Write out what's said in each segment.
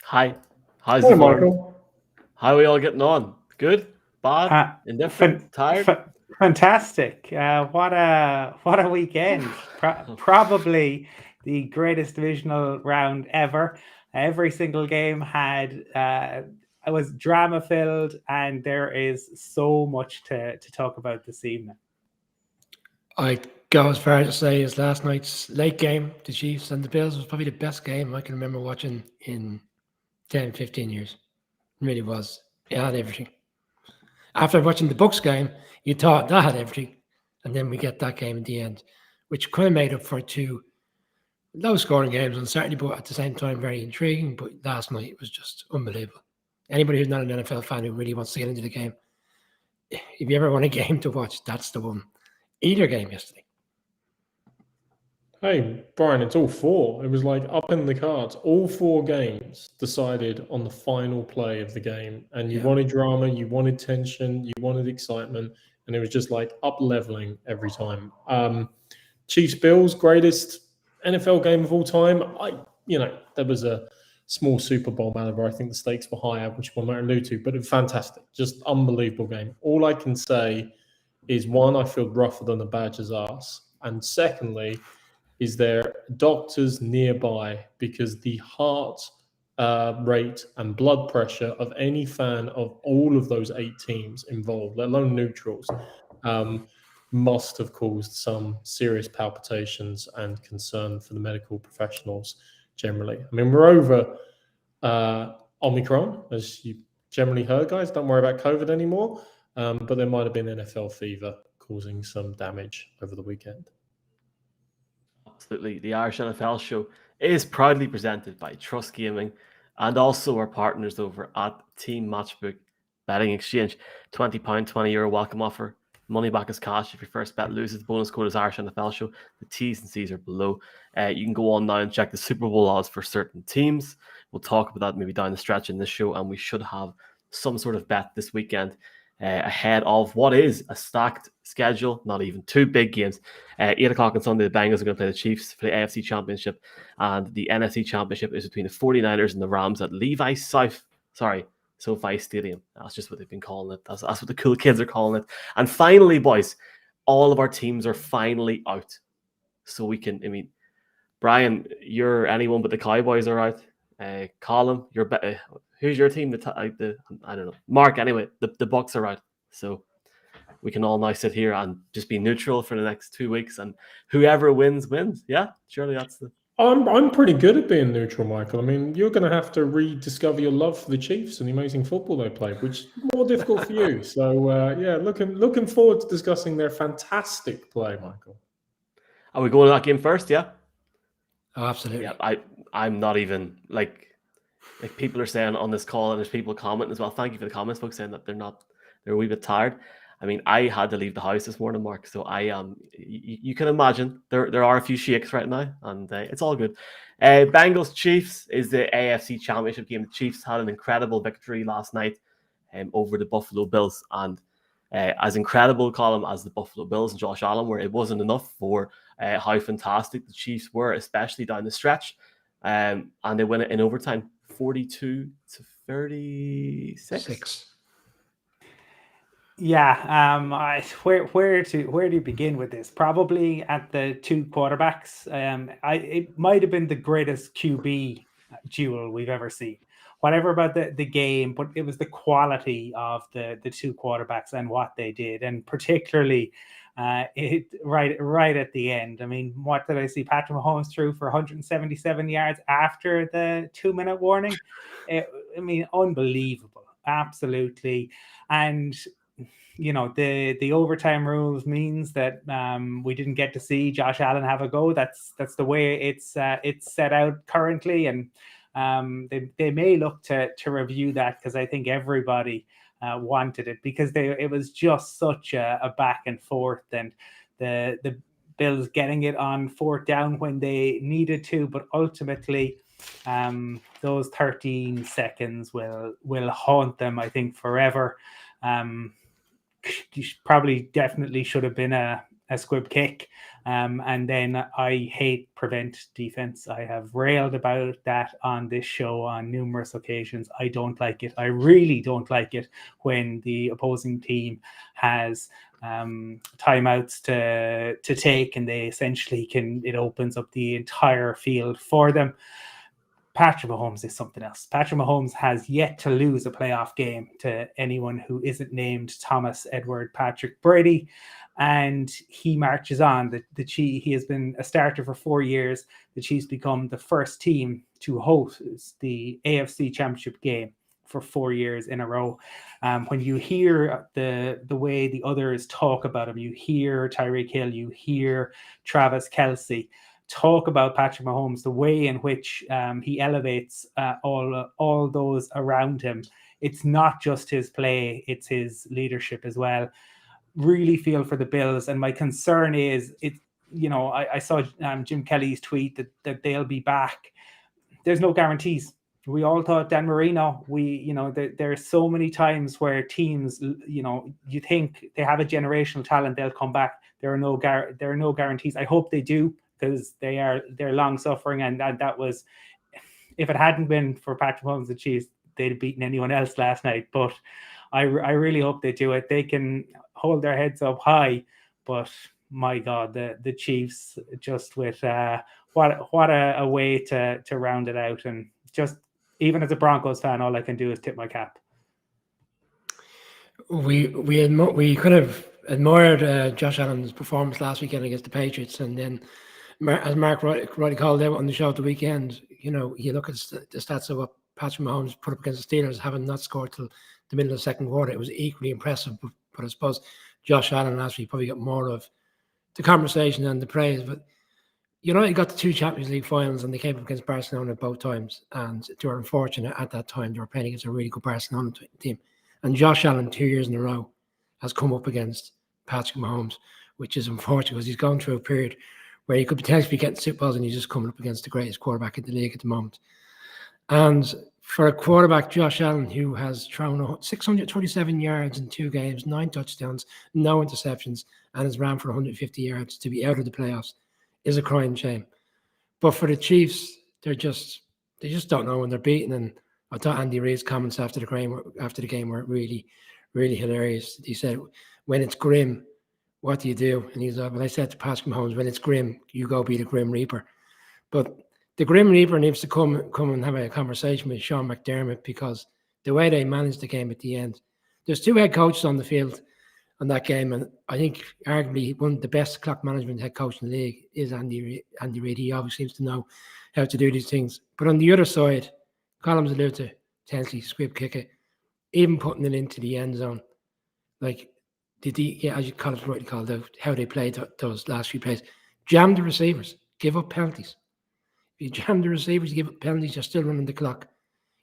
Hi. How's the Hi, form? Michael. How are we all getting on? Good? Bad? Uh, fan, Indifferent? Tired? Fantastic! What a weekend! Probably the greatest divisional round ever. Every single game had it was drama filled, and there is so much to talk about this evening. I go as far as to say is last night's late game, the Chiefs and the Bills, was probably the best game I can remember watching in 10, 15 years. It really was. It had everything. After watching the Bucks game, you thought that had everything. And then we get that game at the end, which kind of made up for two low scoring games on Saturday, but at the same time, very intriguing. But last night, it was just unbelievable. Anybody who's not an NFL fan who really wants to get into the game, if you ever want a game to watch, that's the one. Either game yesterday. Hey, Brian, it's all four. It was like up in the cards. All four games decided on the final play of the game. And you Yeah. wanted drama, you wanted tension, you wanted excitement. And it was just like up leveling every time. Chiefs Bills, greatest NFL game of all time. There was a small Super Bowl manager. I think the stakes were higher, which we might allude to, but it was fantastic. Just unbelievable game. All I can say is one, I feel rougher than the Badgers' ass. And secondly, is there doctors nearby, because the heart rate and blood pressure of any fan of all of those 8 teams involved, let alone neutrals, must have caused some serious palpitations and concern for the medical professionals generally. I mean, we're over Omicron, as you generally heard, guys. Don't worry about COVID anymore. But there might have been NFL fever causing some damage over the weekend. Absolutely. The Irish NFL show is proudly presented by Trust Gaming and also our partners over at Team Matchbook Betting Exchange. £20, €20 welcome offer. Money back as cash if your first bet loses. The bonus code is Irish NFL show. The T's and C's are below. You can go on now and check the Super Bowl odds for certain teams. We'll talk about that maybe down the stretch in this show, and we should have some sort of bet this weekend ahead of what is a stacked schedule, not even two big games. 8 o'clock on Sunday, the Bengals are going to play the Chiefs for the AFC Championship, and the NFC Championship is between the 49ers and the Rams at SoFi Stadium. That's just what they've been calling it. That's what the cool kids are calling it. And finally, boys, all of our teams are finally out. So we can, Brian, you're anyone but the Cowboys are out. Colin, who's your team? I don't know. Mark, anyway, the Bucks are out. So we can all now sit here and just be neutral for the next 2 weeks, and whoever wins. Yeah, surely that's the. I'm pretty good at being neutral, Michael. I mean, you're going to have to rediscover your love for the Chiefs and the amazing football they played, which is more difficult for you. So yeah, looking forward to discussing their fantastic play, Michael. Are we going to that game first? Yeah. Oh, absolutely. Yeah, I'm not even like people are saying on this call, and there's people commenting as well. Thank you for the comments, folks, saying that they're a wee bit tired. I mean, I had to leave the house this morning, Mark. So I you can imagine there are a few shakes right now, and it's all good. Bengals Chiefs is the AFC Championship game. The Chiefs had an incredible victory last night over the Buffalo Bills, and as incredible, Colin, as the Buffalo Bills and Josh Allen were, it wasn't enough for how fantastic the Chiefs were, especially down the stretch. And they win it in overtime, 42-36. Yeah, where do you begin with this? Probably at the two quarterbacks. It might have been the greatest QB duel we've ever seen. Whatever about the game, but it was the quality of the two quarterbacks and what they did, and particularly right at the end. I mean, what did I see? Patrick Mahomes threw for 177 yards after the 2-minute warning. Unbelievable, absolutely, and. The overtime rules means that we didn't get to see Josh Allen have a go. That's the way it's set out currently, and they may look to review that, because I think everybody wanted it, because it was just such a back and forth, and the Bills getting it on fourth down when they needed to, but ultimately those 13 seconds will haunt them, I think, forever. Probably definitely should have been a squib kick. And then I hate prevent defense. I have railed about that on this show on numerous occasions. I don't like it. I really don't like it when the opposing team has timeouts to take, and they essentially it opens up the entire field for them. Patrick Mahomes is something else. Patrick Mahomes has yet to lose a playoff game to anyone who isn't named Thomas Edward Patrick Brady, and he marches on. He has been a starter for 4 years. The Chiefs become the first team to host the AFC Championship game for 4 years in a row. When you hear the way the others talk about him, you hear Tyreek Hill, you hear Travis Kelce talk about Patrick Mahomes, the way in which he elevates all those around him. It's not just his play, it's his leadership as well. Really feel for the Bills, and my concern is I saw Jim Kelly's tweet that they'll be back. There's no guarantees. We all thought Dan Marino. There are so many times where teams, you think they have a generational talent, they'll come back. There are no guarantees. I hope they do, because they're long suffering, and that was, if it hadn't been for Patrick Mahomes and Chiefs, they'd have beaten anyone else last night. But I really hope they do it. They can hold their heads up high, but my God, the Chiefs, just with what a way to round it out. And just, even as a Broncos fan, all I can do is tip my cap. We kind of admired Josh Allen's performance last weekend against the Patriots, and then as Mark rightly called out on the show at the weekend, you look at the stats of what Patrick Mahomes put up against the Steelers, having not scored till the middle of the second quarter. It was equally impressive, but I suppose Josh Allen last week probably got more of the conversation and the praise. But United got the 2 Champions League finals, and they came up against Barcelona both times, and they were unfortunate at that time. They were playing against a really good Barcelona team. And Josh Allen, 2 years in a row, has come up against Patrick Mahomes, which is unfortunate because he's gone through a period where he could potentially be getting Super Bowls, and he's just coming up against the greatest quarterback in the league at the moment. And for a quarterback, Josh Allen, who has thrown 627 yards in 2 games, 9 touchdowns, no interceptions, and has ran for 150 yards, to be out of the playoffs is a crying shame. But for the Chiefs, they just don't know when they're beaten. And I thought Andy Reid's comments after the game were really, really hilarious. He said, "When it's grim, what do you do?" And he's like, "Well, I said to Patrick Mahomes, when it's grim, you go be the Grim Reaper." But the Grim Reaper needs to come and have a conversation with Sean McDermott, because the way they managed the game at the end, there's 2 head coaches on the field on that game, and I think arguably one of the best clock management head coach in the league is Andy Reid. He obviously seems to know how to do these things. But on the other side, Columns alluded to potentially squib kick it, even putting it into the end zone. Like, as you Columns rightly called out, how they played those last few plays. Jam the receivers, give up penalties. If you jam the receivers, you give up penalties, you're still running the clock.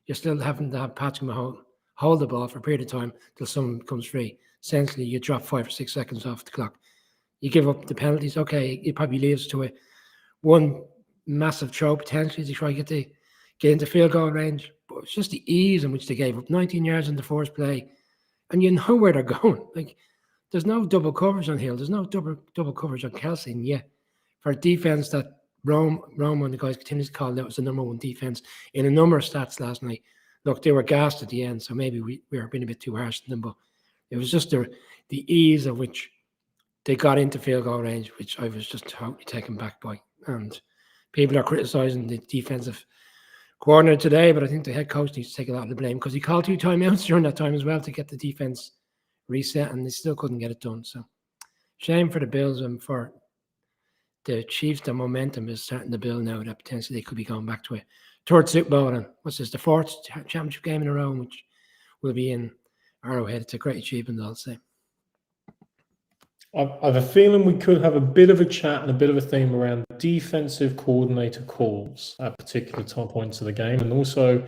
You're still having to have Patrick Mahomes hold the ball for a period of time till someone comes free. Essentially, you drop 5 or 6 seconds off the clock. You give up the penalties, okay, it probably leads to one massive throw potentially to try to get into field goal range. But it's just the ease in which they gave up 19 yards in the first play. And you know where they're going. Like, there's no double coverage on Hill. There's no double coverage on Kelce. And yeah, for a defense that Rome and the guys continues to call, that was the number 1 defense in a number of stats last night. Look, they were gassed at the end, so maybe we were being a bit too harsh on them, but it was just the ease of which they got into field goal range, which I was just totally taken back by. And people are criticising the defensive coordinator today, but I think the head coach needs to take a lot of the blame, because he called 2 timeouts during that time as well to get the defense reset, and they still couldn't get it done. So shame for the Bills, and for the Chiefs, the momentum is starting to build now that potentially they could be going back to a 3rd Super Bowl, and what's this, the 4th championship game in a row, which will be in Arrowhead. It's a great achievement, I'll say. I have a feeling we could have a bit of a chat and a bit of a theme around defensive coordinator calls at particular points of the game, and also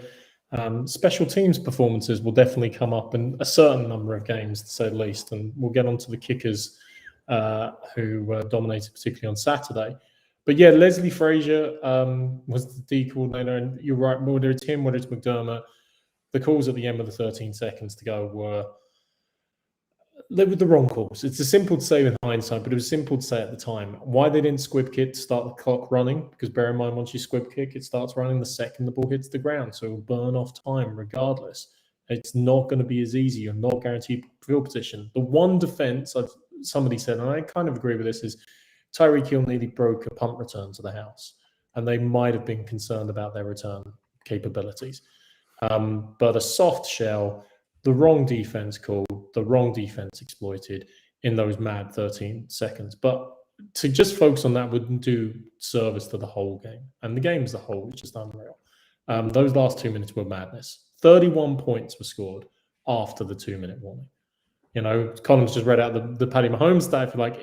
special teams performances will definitely come up in a certain number of games, to say the least. And we'll get on to the kickers who dominated particularly on Saturday. But yeah, Leslie Frazier was the D coordinator, and you're right, whether it's him, whether it's McDermott, the calls at the end of the 13 seconds to go were they were the wrong calls. It's simple to say in hindsight, but it was simple to say at the time. Why they didn't squib kick to start the clock running? Because bear in mind, once you squib kick, it starts running the second the ball hits the ground. So it will burn off time regardless. It's not going to be as easy. You're not guaranteed field position. The one defense, somebody said, and I kind of agree with this, is Tyreek Hill nearly broke a punt return to the house. And they might have been concerned about their return capabilities. But a soft shell, the wrong defense called, the wrong defense exploited in those mad 13 seconds. But to just focus on that wouldn't do service to the whole game. And the game as a whole was just unreal. Those last 2 minutes were madness. 31 points were scored after the 2-minute warning. You know, Colin's just read out the Patty Mahomes stat. Like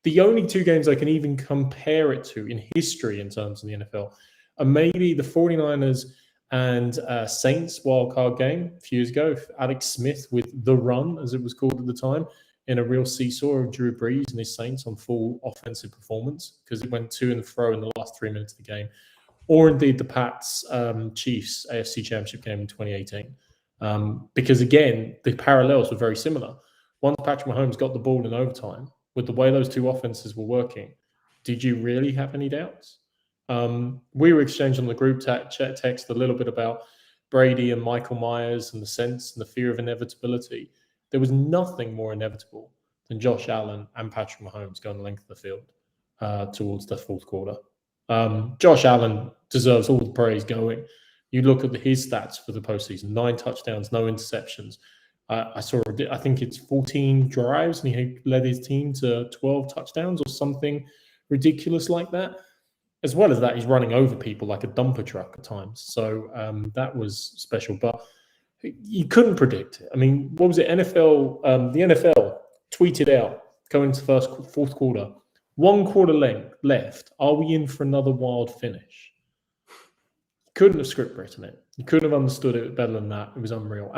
the only two games I can even compare it to in history in terms of the NFL are maybe the 49ers and Saints wildcard game a few years ago. Alex Smith with the run, as it was called at the time, in a real seesaw of Drew Brees and his Saints on full offensive performance because it went to and fro in the last 3 minutes of the game. Or indeed the Pats Chiefs AFC Championship game in 2018. Because again, the parallels were very similar. Once Patrick Mahomes got the ball in overtime, with the way those two offenses were working, did you really have any doubts? We were exchanging on the group chat text a little bit about Brady and Michael Myers and the sense and the fear of inevitability. There was nothing more inevitable than Josh Allen and Patrick Mahomes going the length of the field towards the fourth quarter. Josh Allen deserves all the praise going. You look at his stats for the postseason: 9 touchdowns, no interceptions. I think it's 14 drives, and he led his team to 12 touchdowns or something ridiculous like that. As well as that, he's running over people like a dumper truck at times. So that was special. But you couldn't predict it. I mean, what was it? The NFL tweeted out going into the fourth quarter, 1 quarter left. Are we in for another wild finish? Couldn't have script written it. You couldn't have understood it better than that. It was unreal.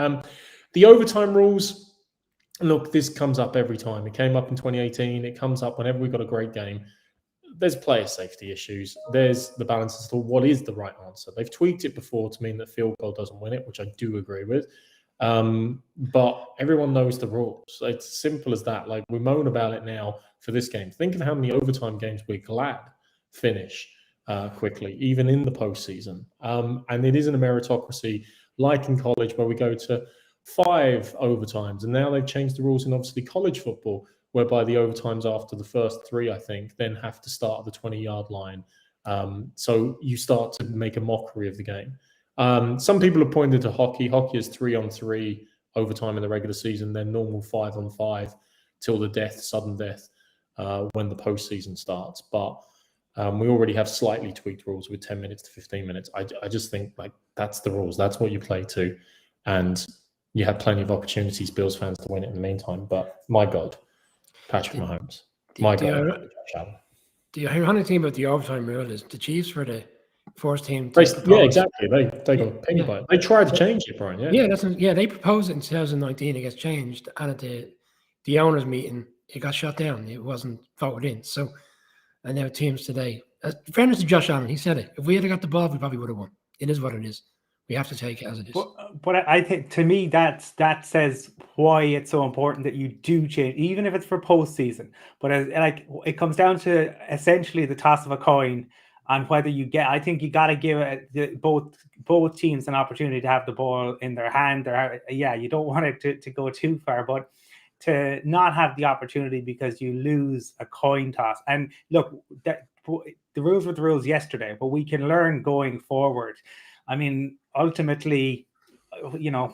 The overtime rules, look, this comes up every time. It came up in 2018. It comes up whenever we've got a great game. There's player safety issues. There's the balance as to what is the right answer. They've tweaked it before to mean that field goal doesn't win it, which I do agree with. But everyone knows the rules. It's as simple as that. Like, we moan about it now for this game. Think of how many overtime games we're glad finish quickly, even in the postseason. And it isn't a meritocracy like in college where we go to 5 overtimes. And now they've changed the rules in obviously college football, whereby the overtimes after the first 3, I think, then have to start at the 20-yard line. So you start to make a mockery of the game. Some people have pointed to hockey. Hockey is 3-on-3 overtime in the regular season, then normal 5-on-5 till the death, sudden death, when the postseason starts. But we already have slightly tweaked rules with 10 minutes to 15 minutes. I just think like that's the rules. That's what you play to. And you had plenty of opportunities, Bills fans, to win it in the meantime. But my God, Patrick Mahomes. My God, Josh Allen. The ironic thing about the overtime rule is the Chiefs were the first team. Yeah, exactly. They got penny by it. They tried to change it, Brian. Yeah, they proposed it in 2019. It gets changed, and at the owners' meeting, it got shut down. It wasn't voted in. So, and now teams today. Fairness to Josh Allen, he said it. If we had got the ball, we probably would have won. It is what it is. We have to take it as it is. But I think, to me, that says why it's so important that you do change, even if it's for postseason. But it comes down to essentially the toss of a coin on whether you get. I think you got to give both teams an opportunity to have the ball in their hand. You don't want it to go too far, but to not have the opportunity because you lose a coin toss. And look, the rules were the rules yesterday, but we can learn going forward. I mean, ultimately, you know,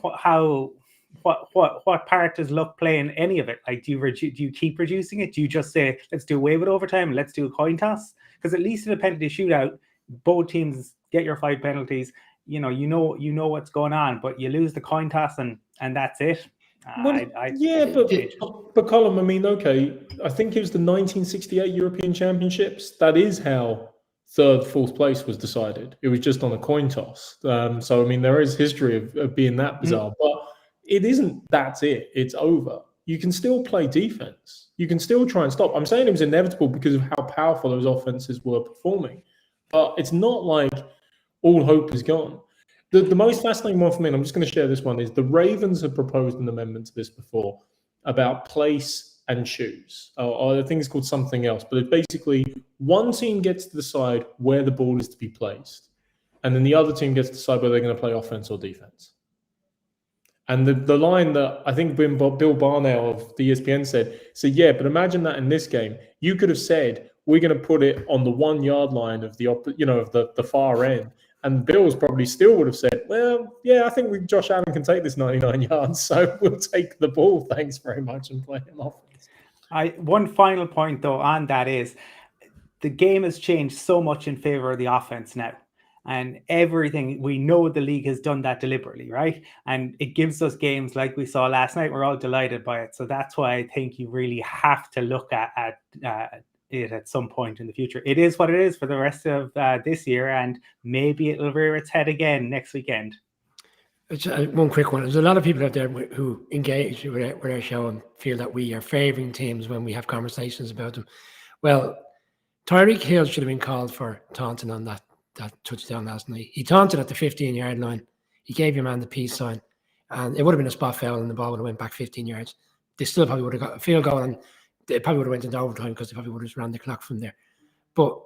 what part does luck play in any of it? Like, do you keep reducing it? Do you just say, let's do away with overtime and let's do a coin toss? Because at least in a penalty shootout, both teams get your 5 penalties. You know what's going on, but you lose the coin toss and that's it. But Colin, I mean, okay, I think it was the 1968 European Championships. That is how 3rd, 4th place was decided. It was just on a coin toss. So, I mean, there is history of being that bizarre, but it isn't. That's it. It's over. You can still play defense. You can still try and stop. I'm saying it was inevitable because of how powerful those offenses were performing, but it's not like all hope is gone. The most fascinating one for me, and I'm just going to share this one, is the Ravens have proposed an amendment to this before. about place and choose. Or I think it's called something else. But it basically, one team gets to decide where the ball is to be placed, and then the other team gets to decide whether they're going to play offense or defense. And the line that I think Bill Barnell of the ESPN said, yeah, but imagine that in this game. You could have said, we're going to put it on the 1 yard line of the far end. And Bills probably still would have said, well, yeah, I think Josh Allen can take this 99 yards, so we'll take the ball, thanks very much, and play him offense. One final point, though, on that is the game has changed so much in favor of the offense now. And everything, we know the league has done that deliberately, right? And it gives us games like we saw last night. We're all delighted by it. So that's why I think you really have to look at it at some point in the future. It is what it is for the rest of this year, and maybe it'll rear its head again next weekend. One quick one. There's a lot of people out there who engage with our show and feel that we are favouring teams when we have conversations about them. Well, Tyreek Hill should have been called for taunting on that touchdown last night. He taunted at the 15-yard line. He gave your man the peace sign, and it would have been a spot foul, and the ball would have went back 15 yards. They still probably would have got a field goal, and they probably would have went into overtime because they probably would have just ran the clock from there. But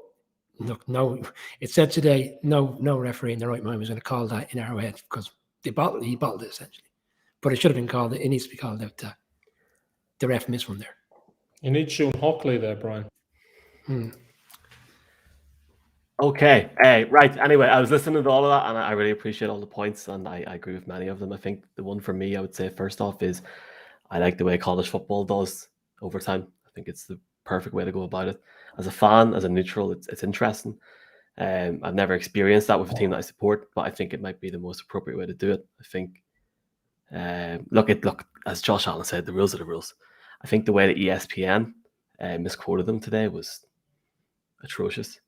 look, no, it said today, no referee in the right mind was going to call that in our head because he bottled it essentially. But it should have been called. It needs to be called out. The ref missed one there. You need Sean Hockley there, Brian. Okay, right. Anyway, I was listening to all of that, and I really appreciate all the points, and I agree with many of them. I think the one for me, I would say first off, is I like the way college football does overtime. I think it's the perfect way to go about it. As a fan, as a neutral, it's interesting. I've never experienced that with a team that I support, but I think it might be the most appropriate way to do it. I think, look, as Josh Allen said, the rules are the rules. I think the way that ESPN misquoted them today was atrocious,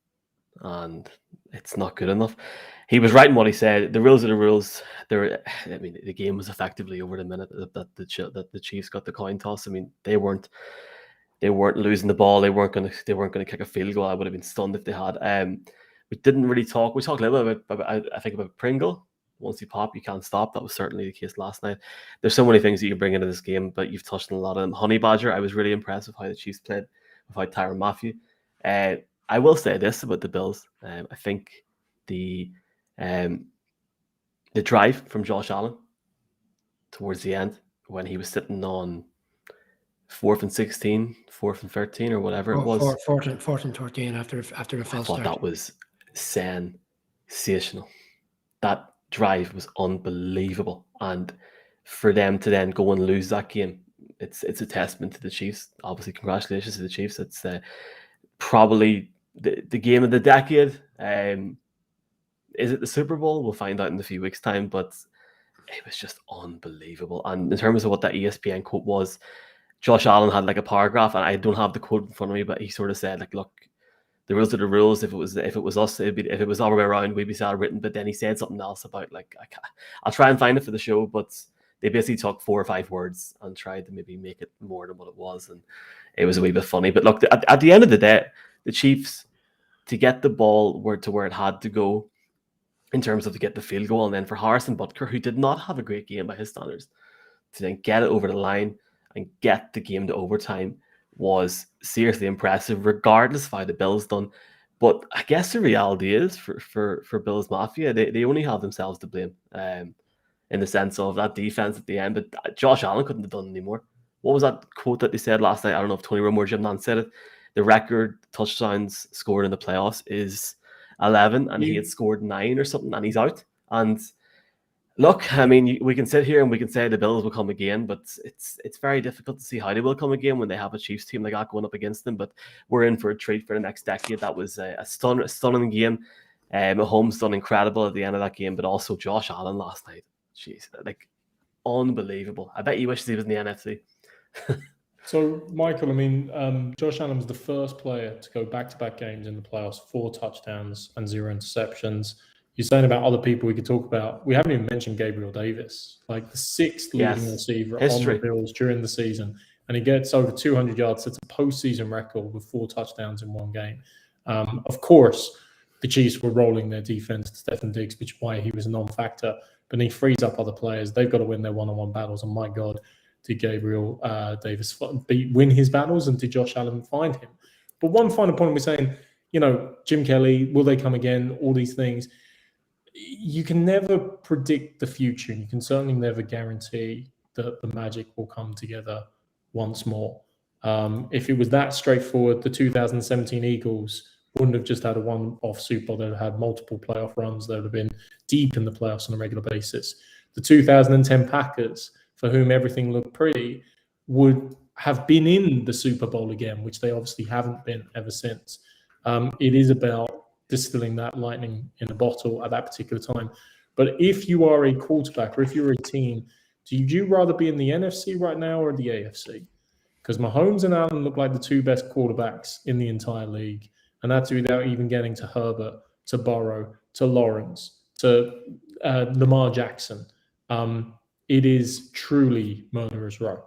and it's not good enough. He was right in what he said. The rules are the rules. The game was effectively over the minute that the Chiefs got the coin toss. I mean, they weren't losing the ball. They weren't going to kick a field goal. I would have been stunned if they had. We didn't really talk. We talked a little bit about Pringle. Once you pop, you can't stop. That was certainly the case last night. There's so many things that you can bring into this game, but you've touched on a lot of them. Honey Badger, I was really impressed with how the Chiefs played without Tyrann Mathieu. I will say this about the Bills. I think the drive from Josh Allen towards the end, when he was sitting on 4th and 16, 4th and 13, or whatever it was. 4th and 13 after the false start. That was sensational. That drive was unbelievable, and for them to then go and lose that game, it's a testament to the Chiefs. Obviously, congratulations to the Chiefs. It's probably the game of the decade. Is it the Super Bowl? We'll find out in a few weeks' time, but it was just unbelievable. And in terms of what that ESPN quote was, Josh Allen had like a paragraph, and I don't have the quote in front of me, but he sort of said, like, look, the rules are the rules. If it was us, if it was all the way around, we'd be celebrating. But then he said something else about, like, I'll try and find it for the show, but they basically took 4 or 5 words and tried to maybe make it more than what it was, and it was a wee bit funny. But look, at the end of the day, the Chiefs, to get the ball to where it had to go in terms of to get the field goal, and then for Harrison Butker, who did not have a great game by his standards, to then get it over the line and get the game to overtime was seriously impressive, regardless of how the Bills done. But I guess the reality is for Bills Mafia, they only have themselves to blame in the sense of that defense at the end. But Josh Allen couldn't have done any more. What was that quote that they said last night? I don't know if Tony Romo or Jim Nantz said it. The record touchdowns scored in the playoffs is 11, and he had scored 9 or something, and he's out. And look, I mean, we can sit here and we can say the Bills will come again, but it's very difficult to see how they will come again when they have a Chiefs team like that going up against them. But we're in for a treat for the next decade. That was a stunning game. Mahomes done incredible at the end of that game, but also Josh Allen last night. Jeez, like, unbelievable. I bet he wishes he was in the NFC. So, Michael, I mean, Josh Allen was the first player to go back-to-back games in the playoffs, 4 touchdowns and 0 interceptions. You're saying about other people we could talk about. We haven't even mentioned Gabriel Davis, like the 6th leading receiver on the Bills during the season. And he gets over 200 yards. It's a postseason record with 4 touchdowns in one game. Of course, the Chiefs were rolling their defense to Stefan Diggs, which is why he was a non-factor. But he frees up other players. They've got to win their one-on-one battles. And my God, did Gabriel Davis win his battles, and did Josh Allen find him? But one final point, we're saying, Jim Kelly, will they come again? All these things. You can never predict the future. You can certainly never guarantee that the magic will come together once more. If it was that straightforward, the 2017 Eagles wouldn't have just had a one-off Super Bowl. They'd have had multiple playoff runs. They would have been deep in the playoffs on a regular basis. The 2010 Packers, for whom everything looked pretty, would have been in the Super Bowl again, which they obviously haven't been ever since. It is about distilling that lightning in a bottle at that particular time. But if you are a quarterback or if you're a team, do you rather be in the NFC right now or the AFC? Because Mahomes and Allen look like the two best quarterbacks in the entire league. And that's without even getting to Herbert, to Burrow, to Lawrence, to Lamar Jackson. It is truly murderer's row.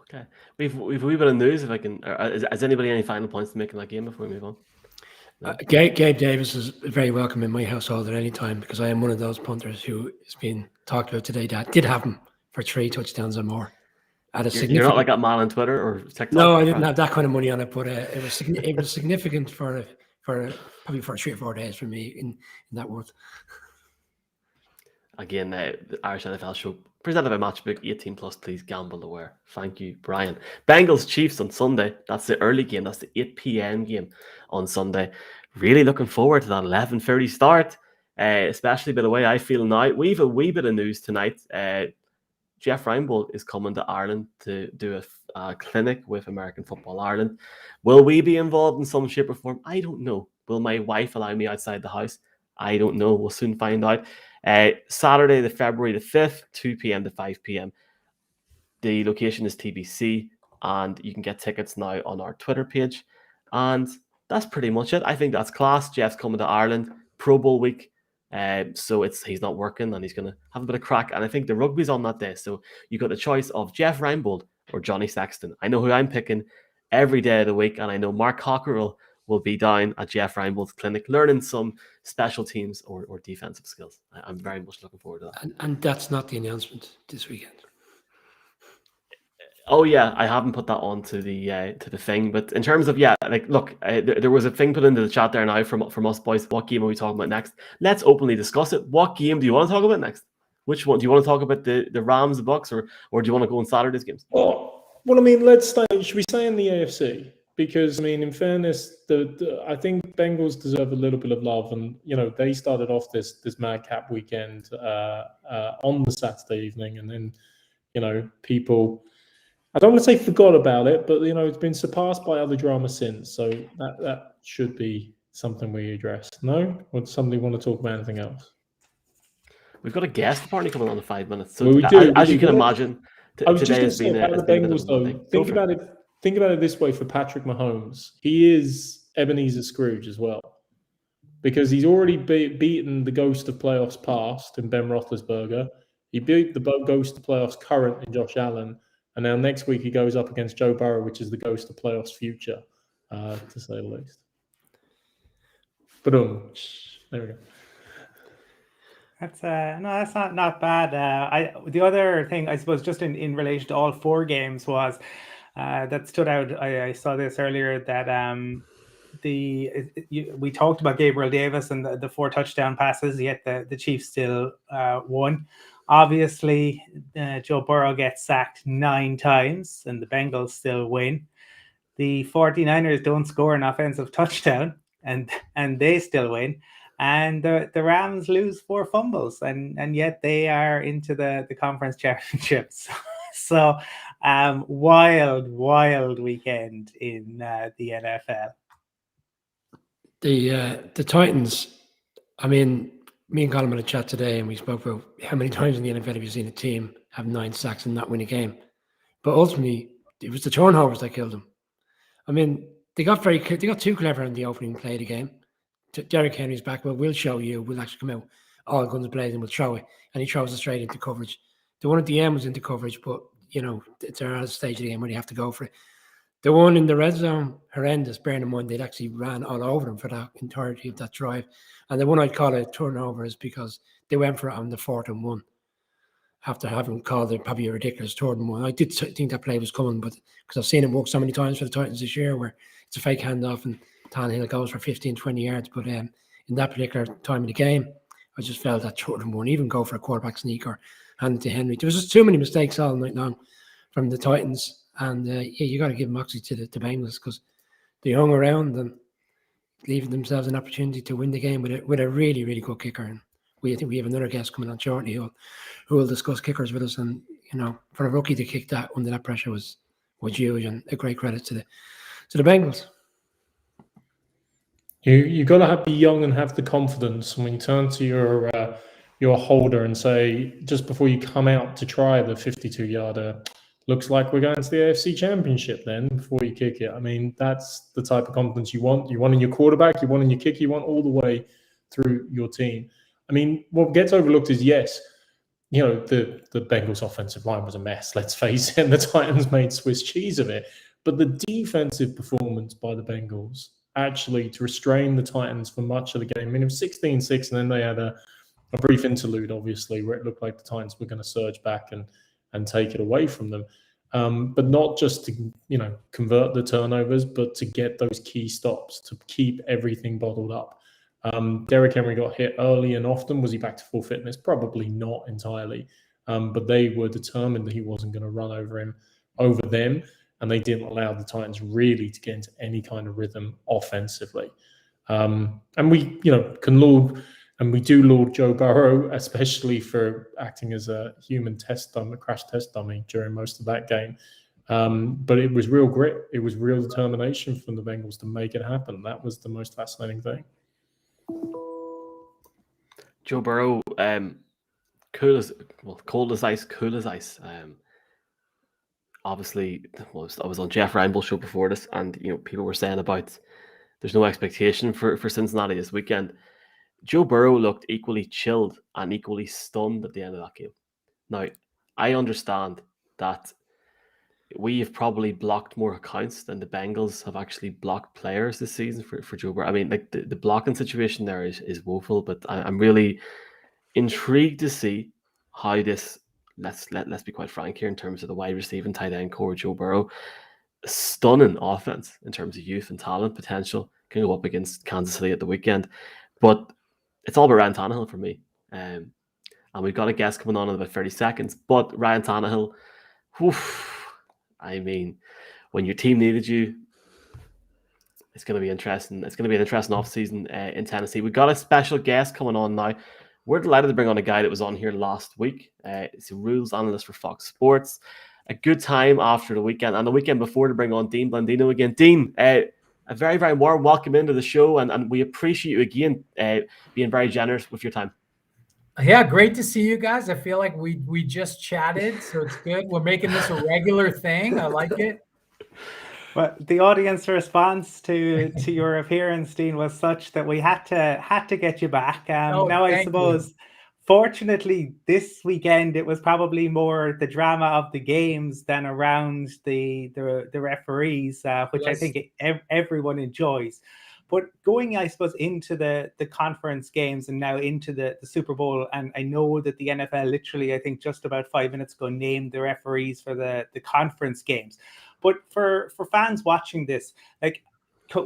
Okay, we've a wee bit of news. If I can, has anybody any final points to make in that game before we move on? No? Gabe Davis is very welcome in my household at any time, because I am one of those punters who has been talked about today that did have him for 3 touchdowns or more. You're not like that man on Twitter or TikTok? No, I didn't have that kind of money on it, but it was significant for probably for 3 or 4 days for me in that world. Again, the Irish NFL show presented by Matchbook 18+. Please gamble aware. Thank you, Brian. Bengals Chiefs on Sunday. That's the early game. That's the 8 p.m. game on Sunday. Really looking forward to that 11:30 start, especially by the way I feel now. We've a wee bit of news tonight. Jeff Reinbold is coming to Ireland to do a clinic with American Football Ireland. Will we be involved in some shape or form? I don't know. Will my wife allow me outside the house? I don't know. We'll soon find out. Saturday, the February the 5th, 2 p.m. to 5 p.m. The location is TBC, and you can get tickets now on our Twitter page. And that's pretty much it. I think that's class. Jeff's coming to Ireland, Pro Bowl week. So he's not working, and he's going to have a bit of crack. And I think the rugby's on that day. So you got the choice of Jeff Reinbold or Johnny Sexton. I know who I'm picking every day of the week, and I know Mark Cockerell will be down at Jeff Reinbold's clinic learning some special teams or defensive skills. I'm very much looking forward to that. And that's not the announcement this weekend. Oh yeah, I haven't put that on to the thing, but in terms of look, there was a thing put into the chat there now from us boys. What game are we talking about next? Let's openly discuss it. What game do you want to talk about next? Which one do you want to talk about? The Rams, the Bucks, or do you want to go on Saturday's games? Well, I mean, let's stay. Should we stay in the AFC? Because I mean, in fairness, I think Bengals deserve a little bit of love, and they started off this madcap weekend on the Saturday evening, and then people. I don't want to say forgot about it, but it's been surpassed by other drama since. So that should be something we address. No? Or does somebody want to talk about anything else? We've got a guest apparently coming on in 5 minutes. So well, we do. As you can imagine, I was today just going to say about the Bengals, though. Think about it this way for Patrick Mahomes. He is Ebenezer Scrooge as well, because he's already beaten the ghost of playoffs past in Ben Roethlisberger. He beat the ghost of playoffs current in Josh Allen. And now next week he goes up against Joe Burrow, which is the ghost of playoffs future, to say the least. But there we go. That's not bad. The other thing, I suppose, just in relation to all 4 games was that stood out. I saw this earlier that we talked about Gabriel Davis and the 4 touchdown passes, yet the Chiefs still won. Obviously, Joe Burrow gets sacked 9 times and the Bengals still win. The 49ers don't score an offensive touchdown and they still win. And the Rams lose 4 fumbles and yet they are into the conference championships. So wild weekend in the NFL. The Titans, I mean, me and Colin had a chat today, and we spoke about how many times in the NFL have you seen a team have 9 sacks and not win a game. But ultimately, it was the turnovers that killed them. I mean, they got too clever in the opening play of the game. Derrick Henry's back. Well, we'll show you. We'll actually come out all guns blazing. We'll throw it, and he throws it straight into coverage. The one at the end was into coverage, but they're at a stage of the game where you have to go for it. The one in the red zone, horrendous, bearing in mind they'd actually ran all over them for that entirety of that drive. And the one I'd call a turnover is because they went for it on the 4th and 1. after having called it probably a ridiculous third and one. I did think that play was coming, but because I've seen it work so many times for the Titans this year where it's a fake handoff and Tannehill goes for 15, 20 yards. But in that particular time of the game, I just felt that third and one, even go for a quarterback sneak or hand it to Henry. There was just too many mistakes all night long from the Titans. And you got to give them actually to the Bengals because they hung around and leaving themselves an opportunity to win the game with a really, really good kicker. And I think we have another guest coming on shortly who will discuss kickers with us. And, for a rookie to kick that under that pressure was huge, and a great credit to the Bengals. You got to be young and have the confidence. When you turn to your holder and say, just before you come out to try the 52-yarder, looks like we're going to the AFC Championship then before you kick it. I mean, that's the type of confidence you want. You want in your quarterback, you want in your kicker, you want all the way through your team. I mean, what gets overlooked is, yes, the Bengals offensive line was a mess, let's face it, and the Titans made Swiss cheese of it. But the defensive performance by the Bengals, actually to restrain the Titans for much of the game, I mean, it was 16-6, and then they had a brief interlude, obviously, where it looked like the Titans were going to surge back and take it away from them. But not just to, convert the turnovers, but to get those key stops, to keep everything bottled up. Derrick Henry got hit early and often. Was he back to full fitness? Probably not entirely. But they were determined that he wasn't going to run over them, and they didn't allow the Titans really to get into any kind of rhythm offensively. And we, can laud, and we do laud Joe Burrow, especially for acting as a human crash test dummy during most of that game. But it was real grit. It was real determination from the Bengals to make it happen. That was the most fascinating thing. Joe Burrow, cold as ice. Obviously, I was on Jeff Reinbold's show before this, and people were saying about there's no expectation for Cincinnati this weekend. Joe Burrow looked equally chilled and equally stunned at the end of that game. Now, I understand that we have probably blocked more accounts than the Bengals have actually blocked players this season for Joe Burrow. I mean, like the blocking situation there is woeful, but I'm really intrigued to see how this. Let's be quite frank here in terms of the wide receiving tight end core. Joe Burrow, stunning offense in terms of youth and talent potential, can go up against Kansas City at the weekend, but it's all about Ryan Tannehill for me. And we've got a guest coming on in about 30 seconds. But Ryan Tannehill, I mean, when your team needed you, it's going to be interesting. It's going to be an interesting offseason in Tennessee. We've got a special guest coming on now. We're delighted to bring on a guy that was on here last week. He's a rules analyst for Fox Sports. A good time after the weekend and the weekend before to bring on Dean Blandino again. Dean, a very, very warm welcome into the show, and we appreciate you again being very generous with your time. Yeah, great to see you guys. I feel like we just chatted, so it's good. We're making this a regular thing. I like it. Well, the audience response to your appearance, Dean, was such that we had to get you back. Now, I suppose, fortunately, this weekend it was probably more the drama of the games than around the referees, which yes. I think everyone enjoys. But going, I suppose, into the conference games and now into the Super Bowl, and I know that the NFL literally, I think just about 5 minutes ago, named the referees for the conference games. But for fans watching this, like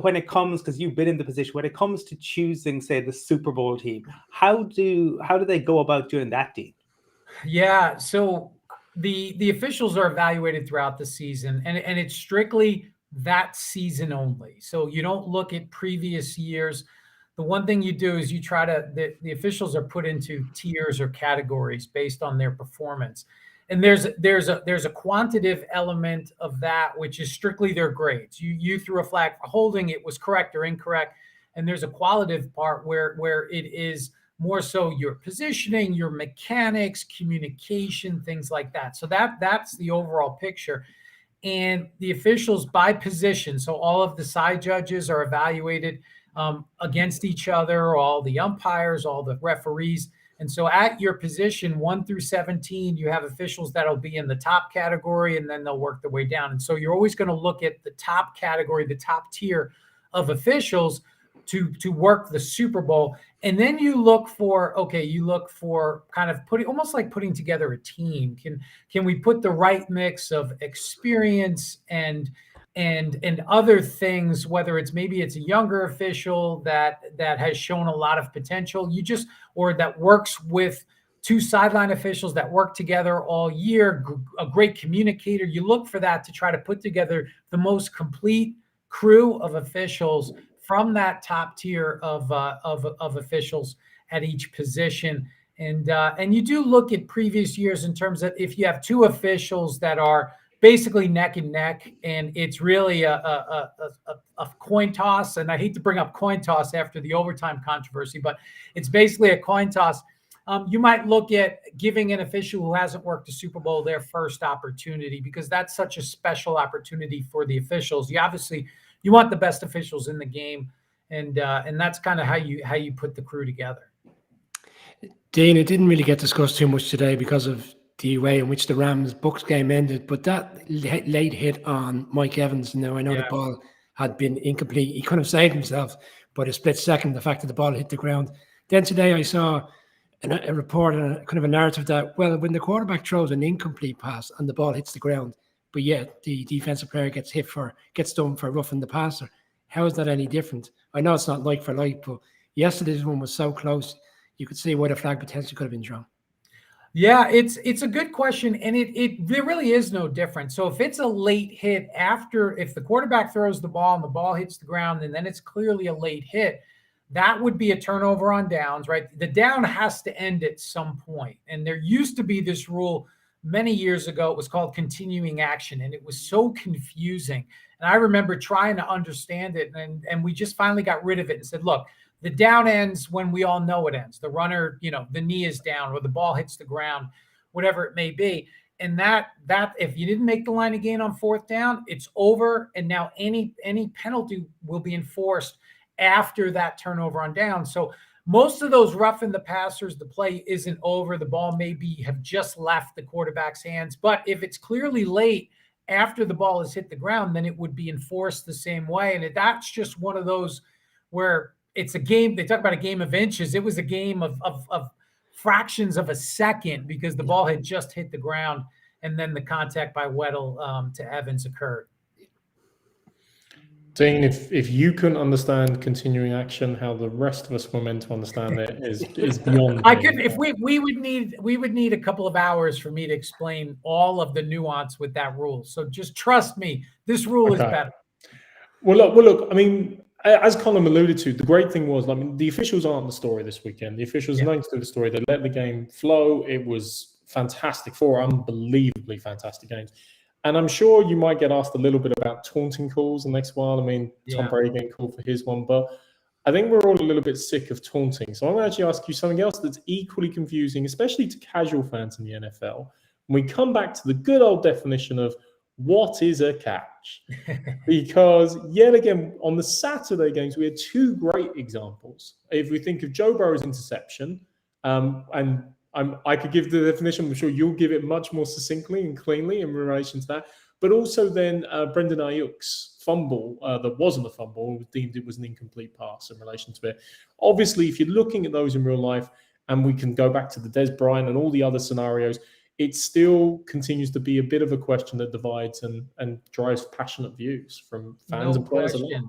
when it comes, because you've been in the position, when it comes to choosing, say, the Super Bowl team, how do they go about doing that, Dean? Yeah, so the officials are evaluated throughout the season, and it's strictly that season only. So you don't look at previous years. The one thing you do is you try to, the officials are put into tiers or categories based on their performance. And there's a quantitative element of that, which is strictly their grades. You threw a flag for holding, it was correct or incorrect. And there's a qualitative part where it is more so your positioning, your mechanics, communication, things like that. So that's the overall picture. And the officials by position, so all of the side judges are evaluated against each other, all the umpires, all the referees. And so at your position 1 through 17, you have officials that'll be in the top category, and then they'll work their way down. And so you're always going to look at the top category, the top tier of officials to work the Super Bowl. And then you look for kind of almost like putting together a team. Can we put the right mix of experience and other things, whether maybe it's a younger official that has shown a lot of potential, or that works with two sideline officials that work together all year, a great communicator. You look for that to try to put together the most complete crew of officials from that top tier of officials at each position. And you do look at previous years in terms of if you have two officials that are basically neck and neck, and it's really a coin toss. And I hate to bring up coin toss after the overtime controversy, but it's basically a coin toss. You might look at giving an official who hasn't worked a Super Bowl their first opportunity, because that's such a special opportunity for the officials. You want the best officials in the game, and that's kind of how you put the crew together. Dean, it didn't really get discussed too much today because of the way in which the Rams-Bucks game ended, but that late hit on Mike Evans, now I know the ball had been incomplete. He couldn't have saved himself, but a split second, the fact that the ball hit the ground. Then today I saw a report and a kind of a narrative that, well, when the quarterback throws an incomplete pass and the ball hits the ground, but yet the defensive player gets done for roughing the passer, how is that any different? I know it's not like for like, but yesterday's one was so close, you could see where the flag potentially could have been drawn. Yeah, it's a good question, and there really is no difference. So if it's a late hit if the quarterback throws the ball and the ball hits the ground, and then it's clearly a late hit, that would be a turnover on downs, right? The down has to end at some point. And there used to be this rule many years ago. It was called continuing action, and it was so confusing. And I remember trying to understand it, and we just finally got rid of it and said, look, the down ends when we all know it ends. The runner, the knee is down or the ball hits the ground, whatever it may be. And that if you didn't make the line of gain on fourth down, it's over. And now any penalty will be enforced after that turnover on down. So most of those roughing the passers, the play isn't over. The ball maybe have just left the quarterback's hands. But if it's clearly late after the ball has hit the ground, then it would be enforced the same way. And that's just one of those where it's a game. They talk about a game of inches. It was a game of fractions of a second, because the ball had just hit the ground, and then the contact by Weddle to Evans occurred. Dean, if you couldn't understand continuing action, how the rest of us were meant to understand it is beyond. I could, if we would need a couple of hours for me to explain all of the nuance with that rule. So just trust me, this rule is better. Well, look. I mean, as Colin alluded to, the great thing was, the officials aren't the story this weekend. The officials are nothing to do with the story. They let the game flow. It was fantastic. 4 unbelievably fantastic games. And I'm sure you might get asked a little bit about taunting calls the next while. I mean, Tom Brady getting called for his one, but I think we're all a little bit sick of taunting. So I'm going to actually ask you something else that's equally confusing, especially to casual fans in the NFL. When we come back to the good old definition of what is a catch? Because yet again, on the Saturday games, we had 2 great examples. If we think of Joe Burrow's interception, and I could give the definition, I'm sure you'll give it much more succinctly and cleanly in relation to that, but also then Brendan Ayuk's fumble that wasn't a fumble, deemed it was an incomplete pass in relation to it. Obviously, if you're looking at those in real life, and we can go back to the Des Bryant and all the other scenarios, it still continues to be a bit of a question that divides and drives passionate views from fans and players alike.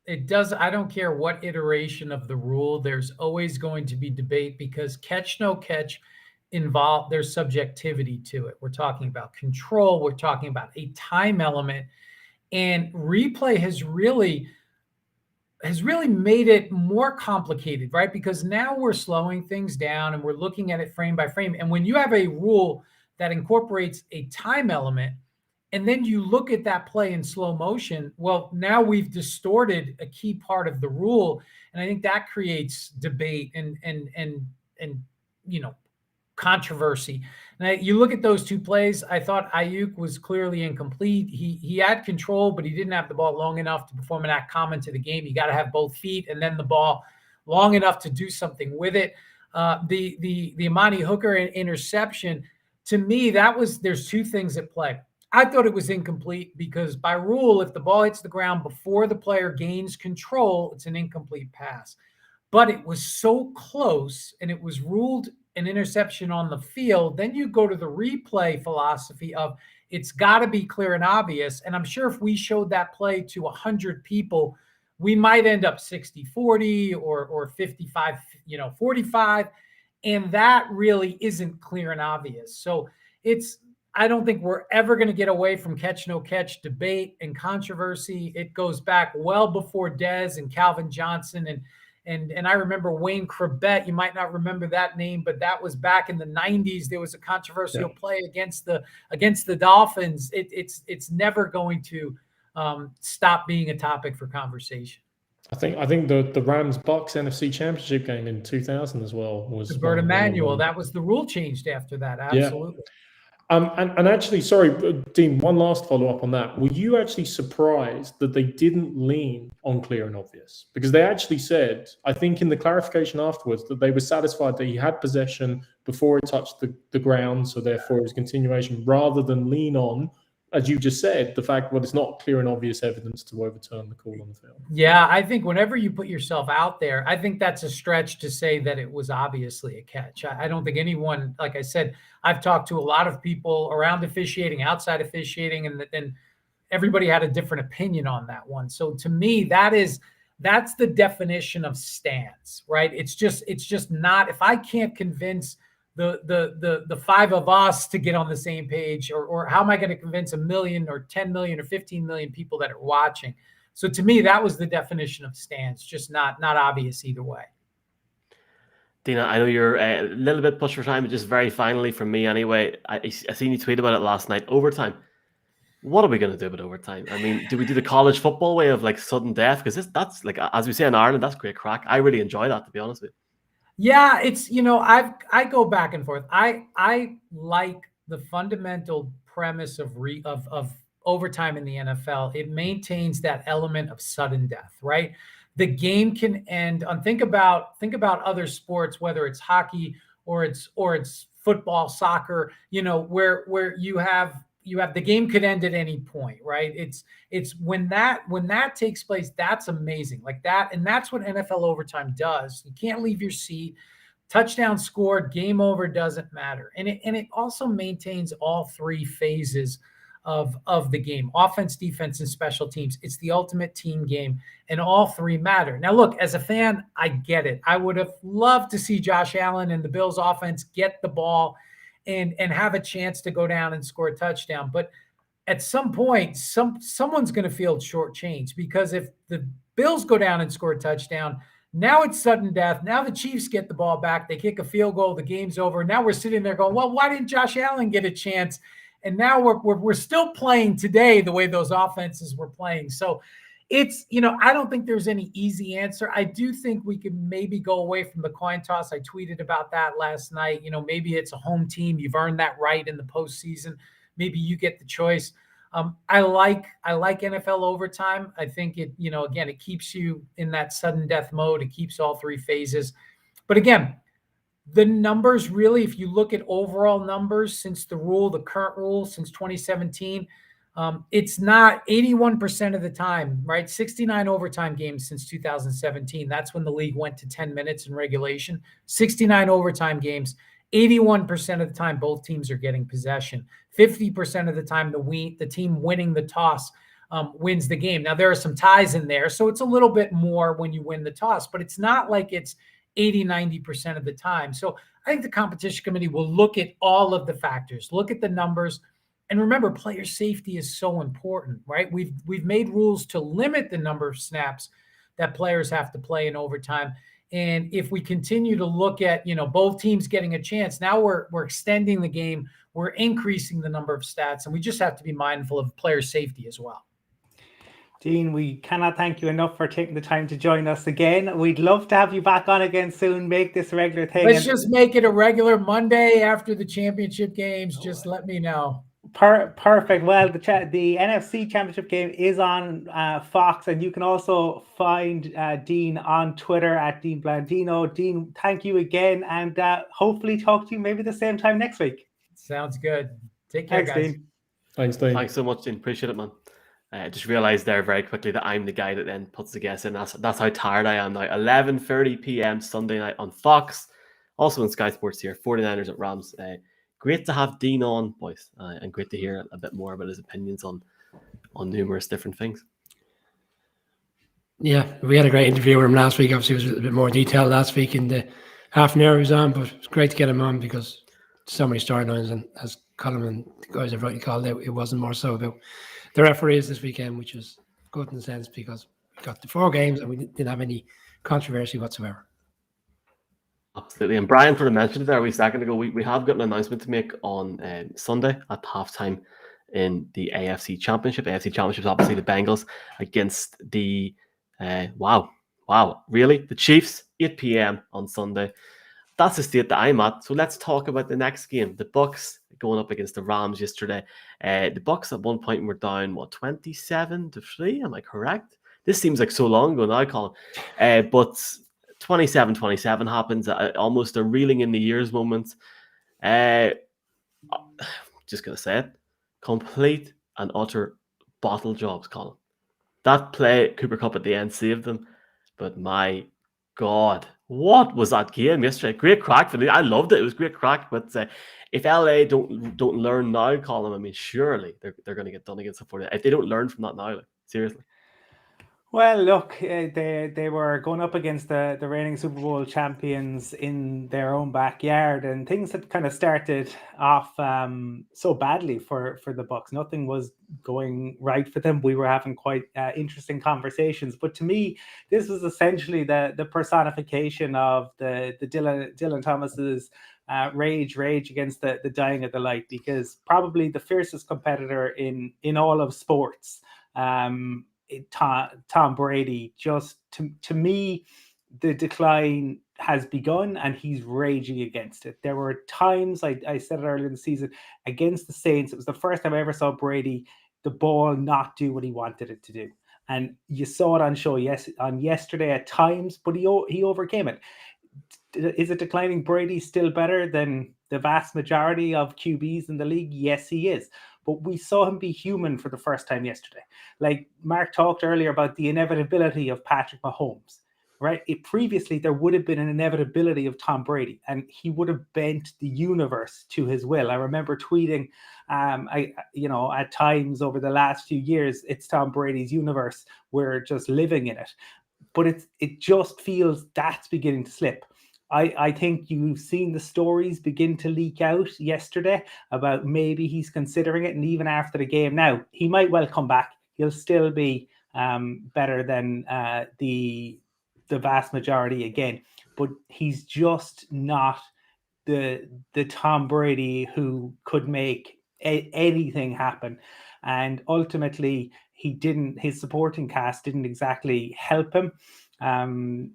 It does. I don't care what iteration of the rule. There's always going to be debate, because catch, no catch there's subjectivity to it. We're talking about control. We're talking about a time element, and replay has really made it more complicated, right? Because now we're slowing things down and we're looking at it frame by frame. And when you have a rule that incorporates a time element, and then you look at that play in slow motion, well, now we've distorted a key part of the rule. And I think that creates debate and controversy. Now, you look at those 2 plays, I thought Ayuk was clearly incomplete. He had control, but he didn't have the ball long enough to perform an act common to the game. You got to have both feet and then the ball long enough to do something with it. The Amani Hooker interception, to me, there's 2 things at play. I thought it was incomplete because by rule, if the ball hits the ground before the player gains control, it's an incomplete pass. But it was so close and it was ruled an interception on the field. Then you go to the replay philosophy of it's got to be clear and obvious. And I'm sure if we showed that play to 100 people, we might end up 60-40 or 55, 45. And that really isn't clear and obvious. So I don't think we're ever going to get away from catch, no catch debate and controversy. It goes back well before Dez and Calvin Johnson. And I remember Wayne Krebet. You might not remember that name, but that was back in the 90s. There was a controversial play against the Dolphins. It's never going to stop being a topic for conversation. I think the Rams Bucks NFC Championship game in 2000 as well was Bert Emanuel. That was the rule changed after that. Absolutely. Yeah. And actually, sorry, Dean, one last follow-up on that. Were you actually surprised that they didn't lean on clear and obvious? Because they actually said, I think in the clarification afterwards, that they were satisfied that he had possession before it touched the ground, so therefore it was continuation, rather than lean on, as you just said, the fact that it's not clear and obvious evidence to overturn the call on the field. Yeah, I think whenever you put yourself out there, I think that's a stretch to say that it was obviously a catch. I don't think anyone, like I said, I've talked to a lot of people around officiating, outside officiating, and everybody had a different opinion on that one. So to me, that's the definition of stance, right? It's just not, if I can't convince the five of us to get on the same page, or how am I going to convince 1 million or 10 million or 15 million people that are watching? So to me, that was the definition of stance, just not obvious either way. Dina, I know you're a little bit pushed for time, but just very finally from me anyway, I seen you tweet about it last night. Overtime. What are we going to do about overtime? I mean, do we do the college football way of like sudden death? Because that's like, as we say in Ireland, that's great crack. I really enjoy that, to be honest with you. Yeah, it's, I go back and forth. I like the fundamental premise of overtime in the NFL. It maintains that element of sudden death, right? The game can end on, think about other sports, whether it's hockey or it's football, soccer, where you have the game could end at any point, right? It's when that takes place, that's amazing. Like that, and that's what NFL overtime does. You can't leave your seat. Touchdown scored, game over, doesn't matter. And it also maintains all three phases of the game: offense, defense, and special teams. It's the ultimate team game, and all three matter. Now, look, as a fan, I get it. I would have loved to see Josh Allen and the Bills offense get the ball and have a chance to go down and score a touchdown. But at some point, someone's going to feel shortchanged, because if the Bills go down and score a touchdown, now it's sudden death. Now the Chiefs get the ball back. They kick a field goal. The game's over. Now we're sitting there going, well, why didn't Josh Allen get a chance? And now we're still playing today the way those offenses were playing. So it's, I don't think there's any easy answer. I do think we could maybe go away from the coin toss. I tweeted about that last night. Maybe it's a home team. You've earned that right in the postseason. Maybe you get the choice. I like NFL overtime. I think it, again, it keeps you in that sudden death mode. It keeps all three phases. But again, the numbers really, if you look at overall numbers since the current rule, since 2017, it's not 81% of the time, right? 69 overtime games since 2017. That's when the league went to 10 minutes in regulation. 69 overtime games. 81% of the time, both teams are getting possession. 50% of the time, the team winning the toss wins the game. Now, there are some ties in there, so it's a little bit more when you win the toss, but it's not like it's 80, 90% of the time. So I think the competition committee will look at all of the factors, look at the numbers. And remember, player safety is so important, right? We've made rules to limit the number of snaps that players have to play in overtime. And if we continue to look at, both teams getting a chance, now we're extending the game, we're increasing the number of stats, and we just have to be mindful of player safety as well. Dean, we cannot thank you enough for taking the time to join us again. We'd love to have you back on again soon. Make this a regular thing. Let's just make it a regular Monday after the championship games. Just let me know. Perfect. Well, the NFC Championship game is on Fox, and you can also find Dean on Twitter at Dean Blandino. Dean, thank you again, and hopefully talk to you maybe the same time next week. Sounds good. Take care, Thanks, guys. Dean. Thanks, Dean. Thanks so much, Dean. Appreciate it, man. I just realized there very quickly that I'm the guy that then puts the guests in. That's how tired I am now. 11:30 p.m. Sunday night on Fox. Also on Sky Sports here, 49ers at Rams. Great to have Dean on, boys, and great to hear a bit more about his opinions on numerous different things. Yeah, we had a great interview with him last week. Obviously, it was a bit more detailed last week in the half an hour he was on, but it's great to get him on because so many storylines, and as Colin and the guys have rightly called out, it wasn't more so about the referees this weekend, which was good in a sense because we got the 4 games and we didn't have any controversy whatsoever. Absolutely. And Brian sort of mentioned it there a wee second ago. We have got an announcement to make on Sunday at halftime in the AFC Championship. AFC Championship is obviously the Bengals against the wow, really? The Chiefs, 8 p.m. on Sunday. That's the state that I'm at. So let's talk about the next game. The Bucks going up against the Rams yesterday. The Bucks at one point were down 27-3. Am I correct? This seems like so long ago now, Colin. But 27-27 happens. Almost a reeling in the years moment. Just gonna say it. Complete and utter bottle jobs, Colin. That play, Cooper Kupp at the end saved them. But my God, what was that game yesterday? Great crack for me. I loved it. It was great crack. But if LA don't learn now, Colin, I mean, surely they're going to get done against the 49ers. If they don't learn from that now, like, seriously. Well, look, they were going up against the reigning Super Bowl champions in their own backyard, and things had kind of started off so badly for the Bucks. Nothing was going right for them. We were having quite interesting conversations, but to me, this was essentially the personification of the Dylan Thomas's rage against the dying of the light, because probably the fiercest competitor in all of sports. Tom Brady, just to me, the decline has begun and he's raging against it. There were times, I said it earlier in the season, against the Saints, it was the first time I ever saw Brady, the ball not do what he wanted it to do. And you saw it on show on yesterday at times, but he overcame it. Is it declining Brady still better than the vast majority of QBs in the league? Yes, he is. But we saw him be human for the first time yesterday. Like Mark talked earlier about the inevitability of Patrick Mahomes, right? Previously, there would have been an inevitability of Tom Brady, and he would have bent the universe to his will. I remember tweeting, at times over the last few years, it's Tom Brady's universe. We're just living in it. But it just feels that's beginning to slip. I think you've seen the stories begin to leak out yesterday about maybe he's considering it, and even after the game now, he might well come back. He'll still be better than the vast majority again, but he's just not the Tom Brady who could make anything happen. And ultimately, he didn't. His supporting cast didn't exactly help him. You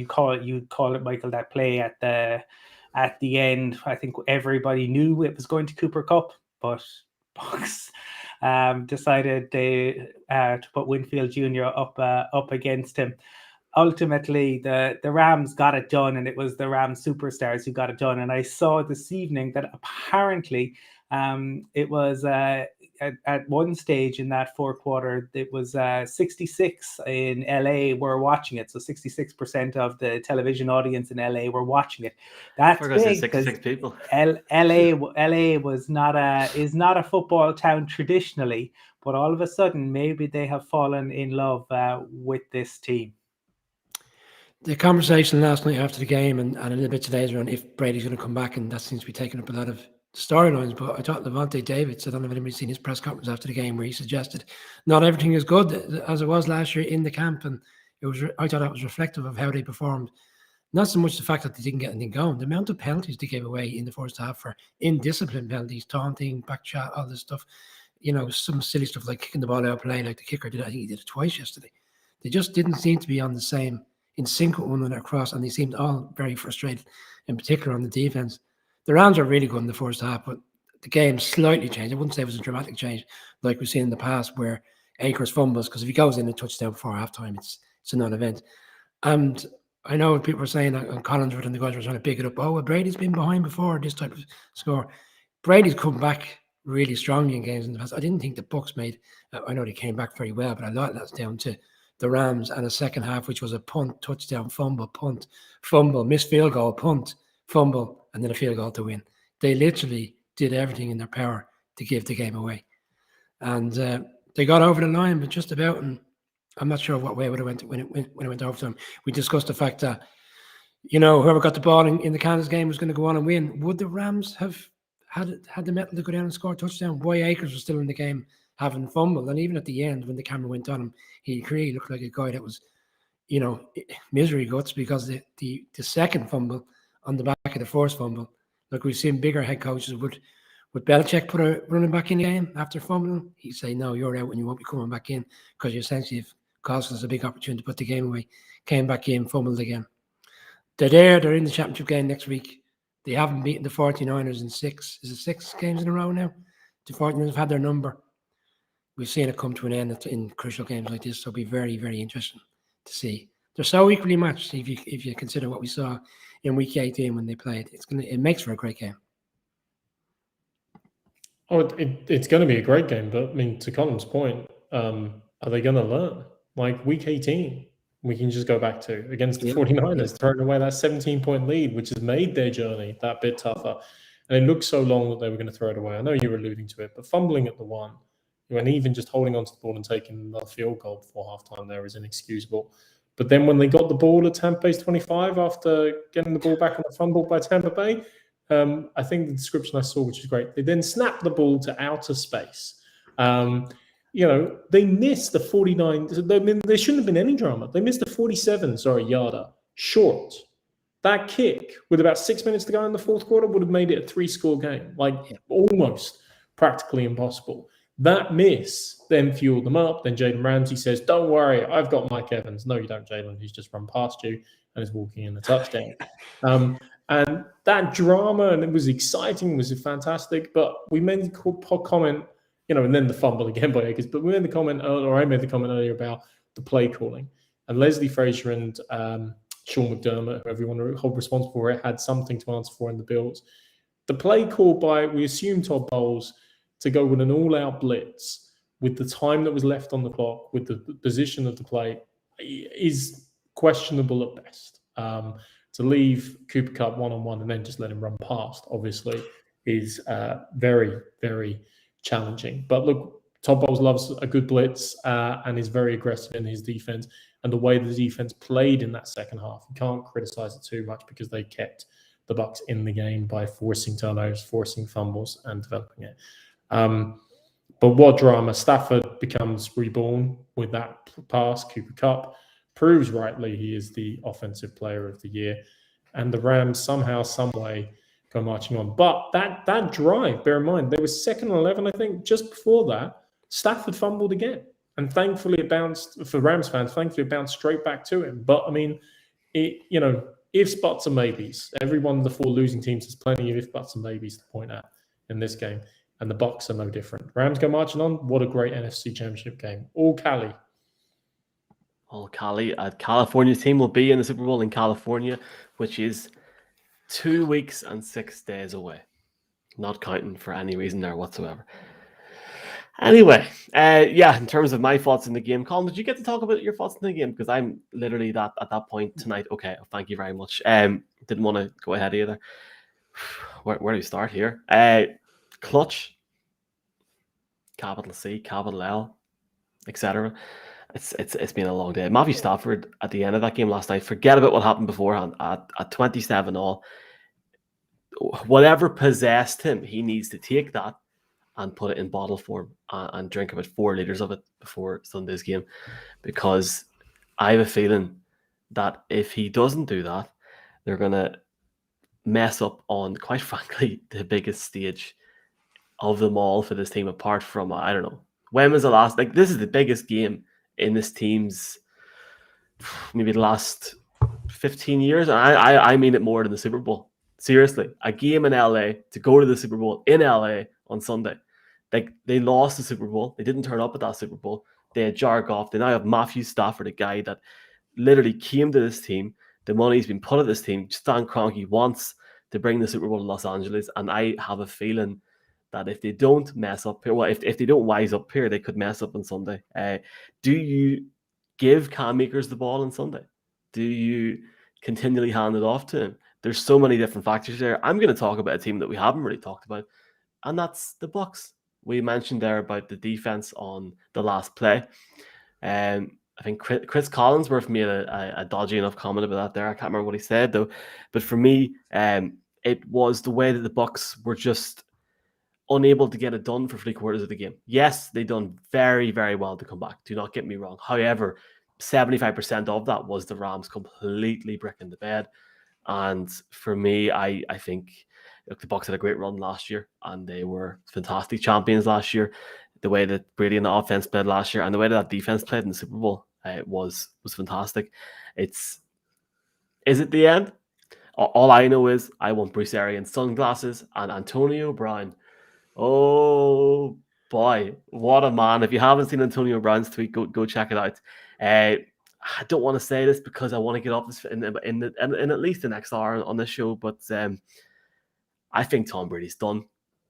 call it, Michael, that play at the end. I think everybody knew it was going to Cooper Kupp, but Bucks decided to put Winfield Jr. up against him. Ultimately, the Rams got it done, and it was the Rams superstars who got it done. And I saw this evening that apparently it was at one stage in that fourth quarter, it was 66 in LA were watching it. So 66% of the television audience in LA were watching it. That's big because 66 people. LA is not a football town traditionally, but all of a sudden maybe they have fallen in love with this team. The conversation last night after the game and a little bit today's around if Brady's going to come back, and that seems to be taking up a lot of storylines. But I thought Levante David, I don't know if anybody's seen his press conference after the game where he suggested not everything is good as it was last year in the camp, and I thought that was reflective of how they performed. Not so much the fact that they didn't get anything going, the amount of penalties they gave away in the first half for indisciplined penalties, taunting, back chat, all this stuff. Some silly stuff like kicking the ball out of play, like the kicker did. I think he did it twice yesterday. They just didn't seem to be on the same in sync with one another across, and they seemed all very frustrated, in particular on the defense. The Rams are really good in the first half, but the game slightly changed. I wouldn't say it was a dramatic change like we've seen in the past where Akers fumbles, because if he goes in a touchdown before halftime, it's a non-event. And I know people are saying, and Collinsworth and the guys were trying to pick it up, oh, well, Brady's been behind before, this type of score. Brady's come back really strongly in games in the past. I didn't think the Bucs made. I know they came back very well, but a lot of that's down to the Rams and a second half, which was a punt, touchdown, fumble, missed field goal, punt, fumble, and then a field goal to win. They literally did everything in their power to give the game away, and they got over the line, but just about. And I'm not sure what way it would have went when it went overtime. We discussed the fact that whoever got the ball in the Kansas game was going to go on and win. Would the Rams have had the metal to go down and score a touchdown? Boy Akers was still in the game, having fumbled, and even at the end when the camera went on him, he really looked like a guy that was, misery guts, because the second fumble on the back of the first fumble. Look, we've seen bigger head coaches. Would Belichick put a running back in the game after fumbling? He'd say, no, you're out and you won't be coming back in, because you essentially have caused us a big opportunity to put the game away. Came back in, fumbled again. They're in the championship game next week. They haven't beaten the 49ers in 6 games in a row now. The 49ers have had their number. We've seen it come to an end in crucial games like this, so it'll be very, very interesting to see. They're so equally matched if you consider what we saw in Week 18 when they played. It makes for a great game. Oh, it's going to be a great game, but I mean, to Colin's point, are they going to learn? Like Week 18, we can just go back to against the 49ers, throwing away that 17-point lead, which has made their journey that bit tougher. And it looked so long that they were going to throw it away. I know you were alluding to it, but fumbling at the one, and even just holding onto the ball and taking another field goal before halftime there is inexcusable. But then when they got the ball at Tampa Bay's 25 after getting the ball back on the fumble by Tampa Bay, I think the description I saw, which is great, they then snapped the ball to outer space. They missed the 49. There shouldn't have been any drama. They missed the 47, yarder short. That kick with about 6 minutes to go in the fourth quarter would have made it a 3-score game, almost practically impossible. That miss then fueled them up. Then Jalen Ramsey says, "Don't worry, I've got Mike Evans." No, you don't, Jalen. He's just run past you and is walking in the touchdown. And that drama, and it was exciting, was fantastic. But we made the comment, and then the fumble again by Akers. But we made the comment, or I made the comment earlier about the play calling. And Leslie Frazier and Sean McDermott, who everyone hold responsible for it, had something to answer for in the Bills. The play call by, we assume, Todd Bowles, to go with an all-out blitz with the time that was left on the clock, with the position of the play, is questionable at best. To leave Cooper Kupp one-on-one and then just let him run past, obviously, is very, very challenging. But look, Todd Bowles loves a good blitz and is very aggressive in his defense. And the way the defense played in that second half, you can't criticize it too much, because they kept the Bucs in the game by forcing turnovers, forcing fumbles, and developing it. But what drama. Stafford becomes reborn with that pass. Cooper Kupp proves rightly he is the offensive player of the year. And the Rams somehow, some way, go marching on. But that drive, bear in mind, they were 2nd and 11, I think. Just before that, Stafford fumbled again. And thankfully it bounced, for Rams fans, thankfully it bounced straight back to him. But, I mean, ifs, buts, and maybes. Every one of the 4 losing teams has plenty of ifs, buts, and maybes to point out in this game. And the Bucs are no different. Rams go marching on. What a great NFC Championship game. All Cali. All Cali. A California team will be in the Super Bowl in California, which is 2 weeks and 6 days away. Not counting for any reason there whatsoever. Anyway, in terms of my thoughts in the game, Colin, did you get to talk about your thoughts in the game? Because I'm literally at that point tonight. Okay, thank you very much. Didn't want to go ahead either. Where do we start here? Clutch, capital C, capital L, etc. It's been a long day. Matthew Stafford at the end of that game last night, forget about what happened beforehand, at 27-all. Whatever possessed him, he needs to take that and put it in bottle form and drink about 4 liters of it before Sunday's game, because I have a feeling that if he doesn't do that, they're going to mess up on, quite frankly, the biggest stage of them all for this team, apart from, I don't know, when was the last, this is the biggest game in this team's maybe the last 15 years. And I mean it more than the Super Bowl. Seriously, a game in LA, to go to the Super Bowl in LA on Sunday. They lost the Super Bowl. They didn't turn up at that Super Bowl. They had Jared Goff. They now have Matthew Stafford, a guy that literally came to this team. The money's been put at this team. Stan Kroenke wants to bring the Super Bowl to Los Angeles, and I have a feeling that if they don't mess up here, well, if they don't wise up here, they could mess up on Sunday. Do you give Cam Akers the ball on Sunday? Do you continually hand it off to him? There's so many different factors there. I'm going to talk about a team that we haven't really talked about, and that's the Bucs. We mentioned there about the defense on the last play. I think Chris Collinsworth made a dodgy enough comment about that there. I can't remember what he said though, but for me, it was the way that the Bucs were just unable to get it done for 3/4 of the game. Yes, they done very, very well to come back. Do not get me wrong. However, 75% of that was the Rams completely bricking the bed. And for me, I think the Bucs had a great run last year, and they were fantastic champions last year. The way that Brady and the offense played last year, and the way that defense played in the Super Bowl, was fantastic. Is it the end? All I know is I want Bruce Arians sunglasses and Antonio Brown. Oh boy, what a man! If you haven't seen Antonio Brown's tweet, go check it out. I don't want to say this because I want to get off this in at least the next hour on this show, but I think Tom Brady's done.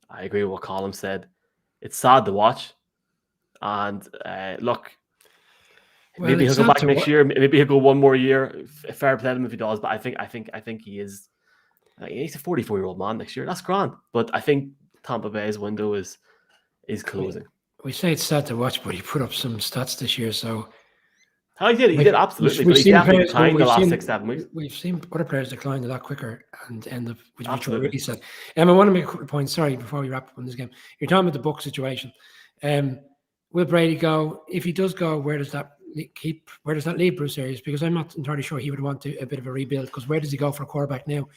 I agree with what Colin said. It's sad to watch, and look, maybe he'll go back next year. Maybe he'll go one more year. Fair play to him if he does, but I think he is. He's a 44-year-old man next year. That's grand, but I think Tampa Bay's window is closing. We say it's sad to watch, but he put up some stats this year, so. He did absolutely. But he's definitely declined the last 6-7 weeks. We've seen other players decline a lot quicker and end up, which we really said. I want to make a quick point. Sorry, before we wrap up on this game, you're talking about the Bucs situation. Will Brady go? If he does go, where does that leave Bruce Arians? Because I'm not entirely sure he would want a bit of a rebuild. Because where does he go for a quarterback now?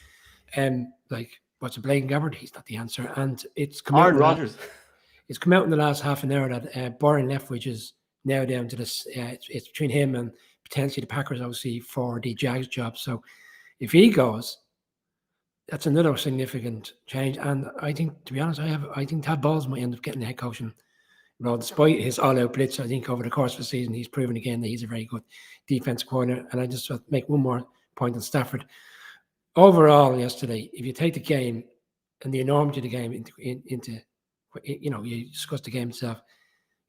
What's a Blaine Gabbert? He's not the answer. And it's come out. Rodgers. It's come out in the last half an hour that Byron Leftwich is now down to this. It's between him and potentially the Packers, obviously, for the Jags job. So if he goes, that's another significant change. And I think, to be honest, I think Tad Bowles might end up getting the head coaching role, despite his all-out blitz. I think over the course of the season, he's proven again that he's a very good defensive corner. And I just want to make one more point on Stafford. Overall, yesterday, if you take the game and the enormity of the game into you discuss the game itself,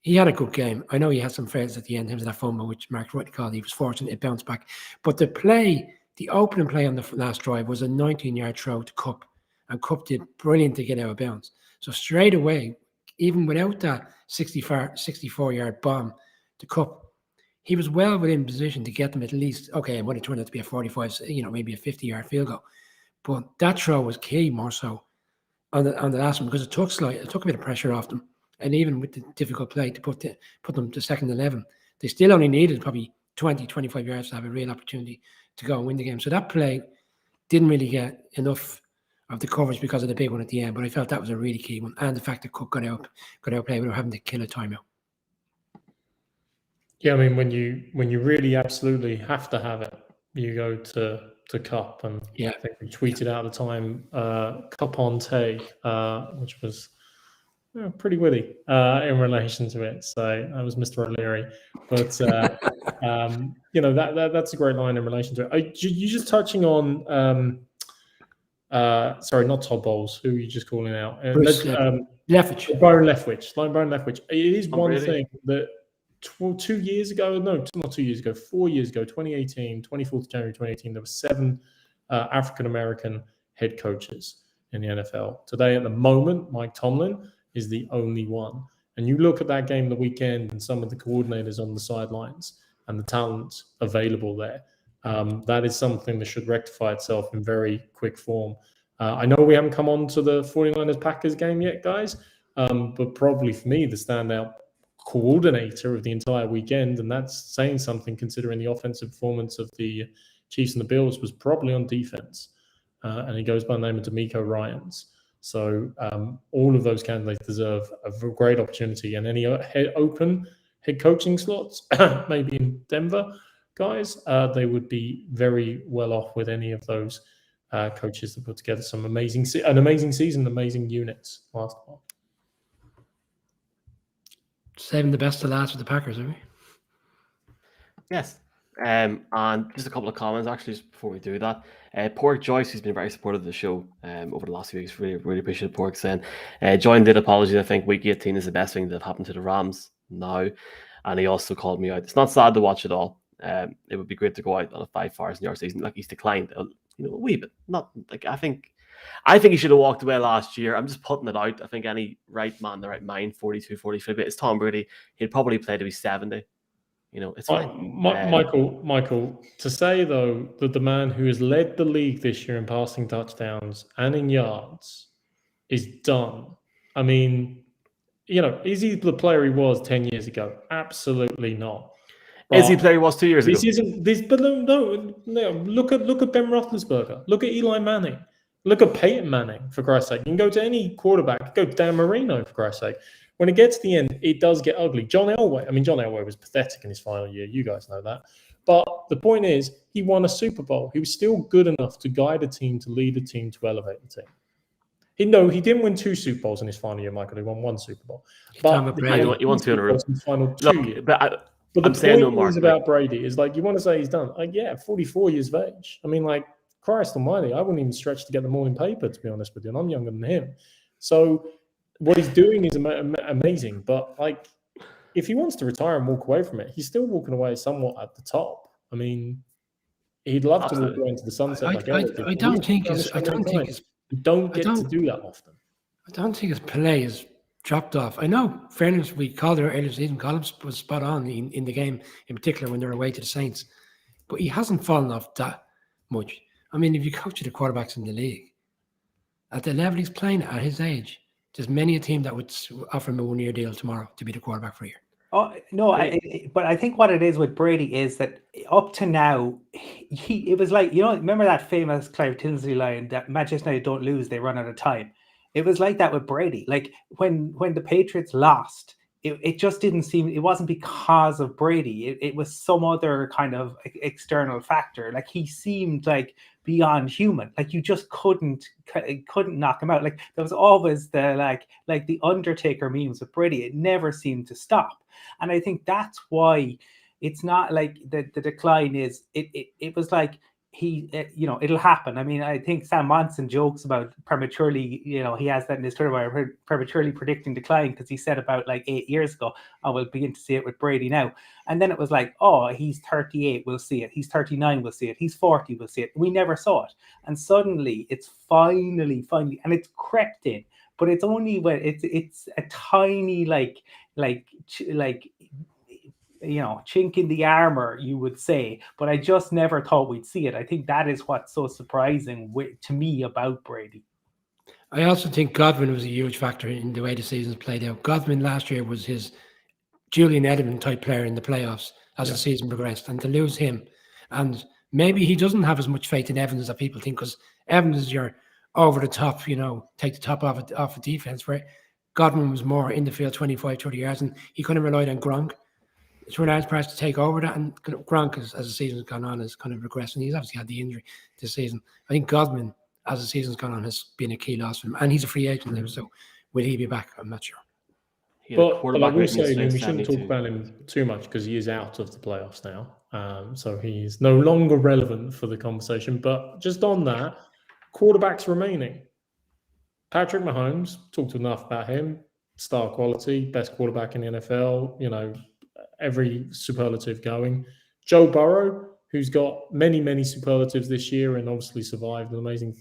he had a good game. I know he had some fails at the end, in terms of that fumble, which Mark rightly called. He was fortunate it bounced back. But the opening play on the last drive was a 19-yard throw to Kupp, and Kupp did brilliant to get out of bounds. So straight away, even without that 64-yard bomb to Kupp, he was well within position to get them at least, okay, it would have turned out to be a 45, maybe a 50-yard field goal. But that throw was key more so on the last one, because it took a bit of pressure off them. And even with the difficult play to put them to second 11, they still only needed probably 20, 25 yards to have a real opportunity to go and win the game. So that play didn't really get enough of the coverage because of the big one at the end. But I felt that was a really key one. And the fact that Cook got out play without having to kill a timeout. Yeah, I mean, when you really absolutely have to have it, you go to Cup, and I think we tweeted out at the time Cup on Tay, which was pretty witty in relation to it. So that was Mr. O'Leary, but that's a great line in relation to it. You just touching on sorry, not Todd Bowles. Who are you just calling out? Leftwich. Byron Leftwich. It is one really? thing that 2 years ago, no, not 2 years ago, 4 years ago, 2018, 24th January 2018, there were 7 African-American head coaches in the NFL. Today, at the moment, Mike Tomlin is the only one. And you look at that game the weekend and some of the coordinators on the sidelines and the talent available there. That is something that should rectify itself in very quick form. I know we haven't come on to the 49ers-Packers game yet, guys, but probably for me, the standout coordinator of the entire weekend, and that's saying something considering the offensive performance of the Chiefs and the Bills, was probably on defense. And he goes by the name of D'Amico Ryans. So all of those candidates deserve a great opportunity, and any open head coaching slots, maybe in Denver, guys, they would be very well off with any of those coaches that put together an amazing season, amazing units last month. Saving the best to last with the Packers, are we? Yes. And just a couple of comments actually just before we do that. Pork Joyce, who's been very supportive of the show over the last few weeks, really appreciate Pork saying, John did apologize. I think week 18 is the best thing that happened to the Rams now. And he also called me out. It's not sad to watch at all. It would be great to go out on a 5,000-yard season. Like, he's declined, a wee bit. Not like I think he should have walked away last year. I'm just putting it out. I think any right man in the right mind, 42, 43, but it's Tom Brady. He'd probably play to be 70. It's fine. Michael, to say though that the man who has led the league this year in passing touchdowns and in yards is done. I mean, is he the player he was 10 years ago? Absolutely not. Is he the player he was 2 years ago? This isn't this, but no. Look at Ben Roethlisberger. Look at Eli Manning. Look at Peyton Manning, for Christ's sake. You can go to any quarterback. Go Dan Marino, for Christ's sake. When it gets to the end, it does get ugly. John Elway was pathetic in his final year. You guys know that. But the point is, he won a Super Bowl. He was still good enough to guide a team, to lead a team, to elevate the team. He didn't win 2 Super Bowls in his final year, Michael. He won 1 Super Bowl. But he won 2 in a row. In final 2 years. But the I'm saying no, Mark. About Brady is like, you want to say he's done. 44 years of age. I mean, like, Christ almighty, I wouldn't even stretch to get the morning paper, to be honest with you, and I'm younger than him. So what he's doing is amazing, but like, if he wants to retire and walk away from it, he's still walking away somewhat at the top. I mean, he'd love to walk away into the sunset. I don't think you don't get to do that often. I don't think his play is dropped off. I know, fairness, we called it earlier season. Collins was spot on in the game, in particular when they were away to the Saints, but he hasn't fallen off that much. I mean, if you coach the quarterbacks in the league, at the level he's playing at his age, there's many a team that would offer him a 1-year deal tomorrow to be the quarterback for a year. Oh no, but I think what it is with Brady is that up to now, it was like, remember that famous Clive Tinsley line that Manchester United don't lose, they run out of time. It was like that with Brady. Like when the Patriots lost, it just didn't seem, it wasn't because of Brady. It was some other kind of external factor. Like, he seemed like beyond human. Like, you just couldn't knock him out. Like, there was always the like the Undertaker memes with Brady. It never seemed to stop. And I think that's why it's not like the decline is, it was like, it'll happen. I mean, I think Sam Monson jokes about prematurely, he has that in his Twitter where prematurely predicting decline, because he said about like 8 years ago, I will begin to see it with Brady now. And then it was like, oh, he's 38, we'll see it. He's 39, we'll see it. He's 40, we'll see it. We never saw it. And suddenly it's finally, and it's crept in, but it's only when it's a tiny, chink in the armor, you would say, but I just never thought we'd see it. I think that is what's so surprising to me about Brady. I also think Godwin was a huge factor in the way the season's played out. Godwin last year was his Julian Edelman type player in the playoffs as the season progressed, and to lose him, and maybe he doesn't have as much faith in Evans as people think, because Evans is your over the top, take the top off of defense, where Godwin was more in the field 25, 30 yards, and he kind of relied on Gronk to a large part to take over that. And Gronk, as the season's gone on, has kind of regressed, and he's obviously had the injury this season. I think Godwin, as the season's gone on, has been a key loss for him, and he's a free agent now, so will he be back? I'm not sure. But I will say, we shouldn't talk about him too much because he is out of the playoffs now. So he's no longer relevant for the conversation. But just on that, quarterbacks remaining. Patrick Mahomes, talked enough about him. Star quality, best quarterback in the NFL, every superlative going. Joe Burrow, who's got many, many superlatives this year and obviously survived an amazing,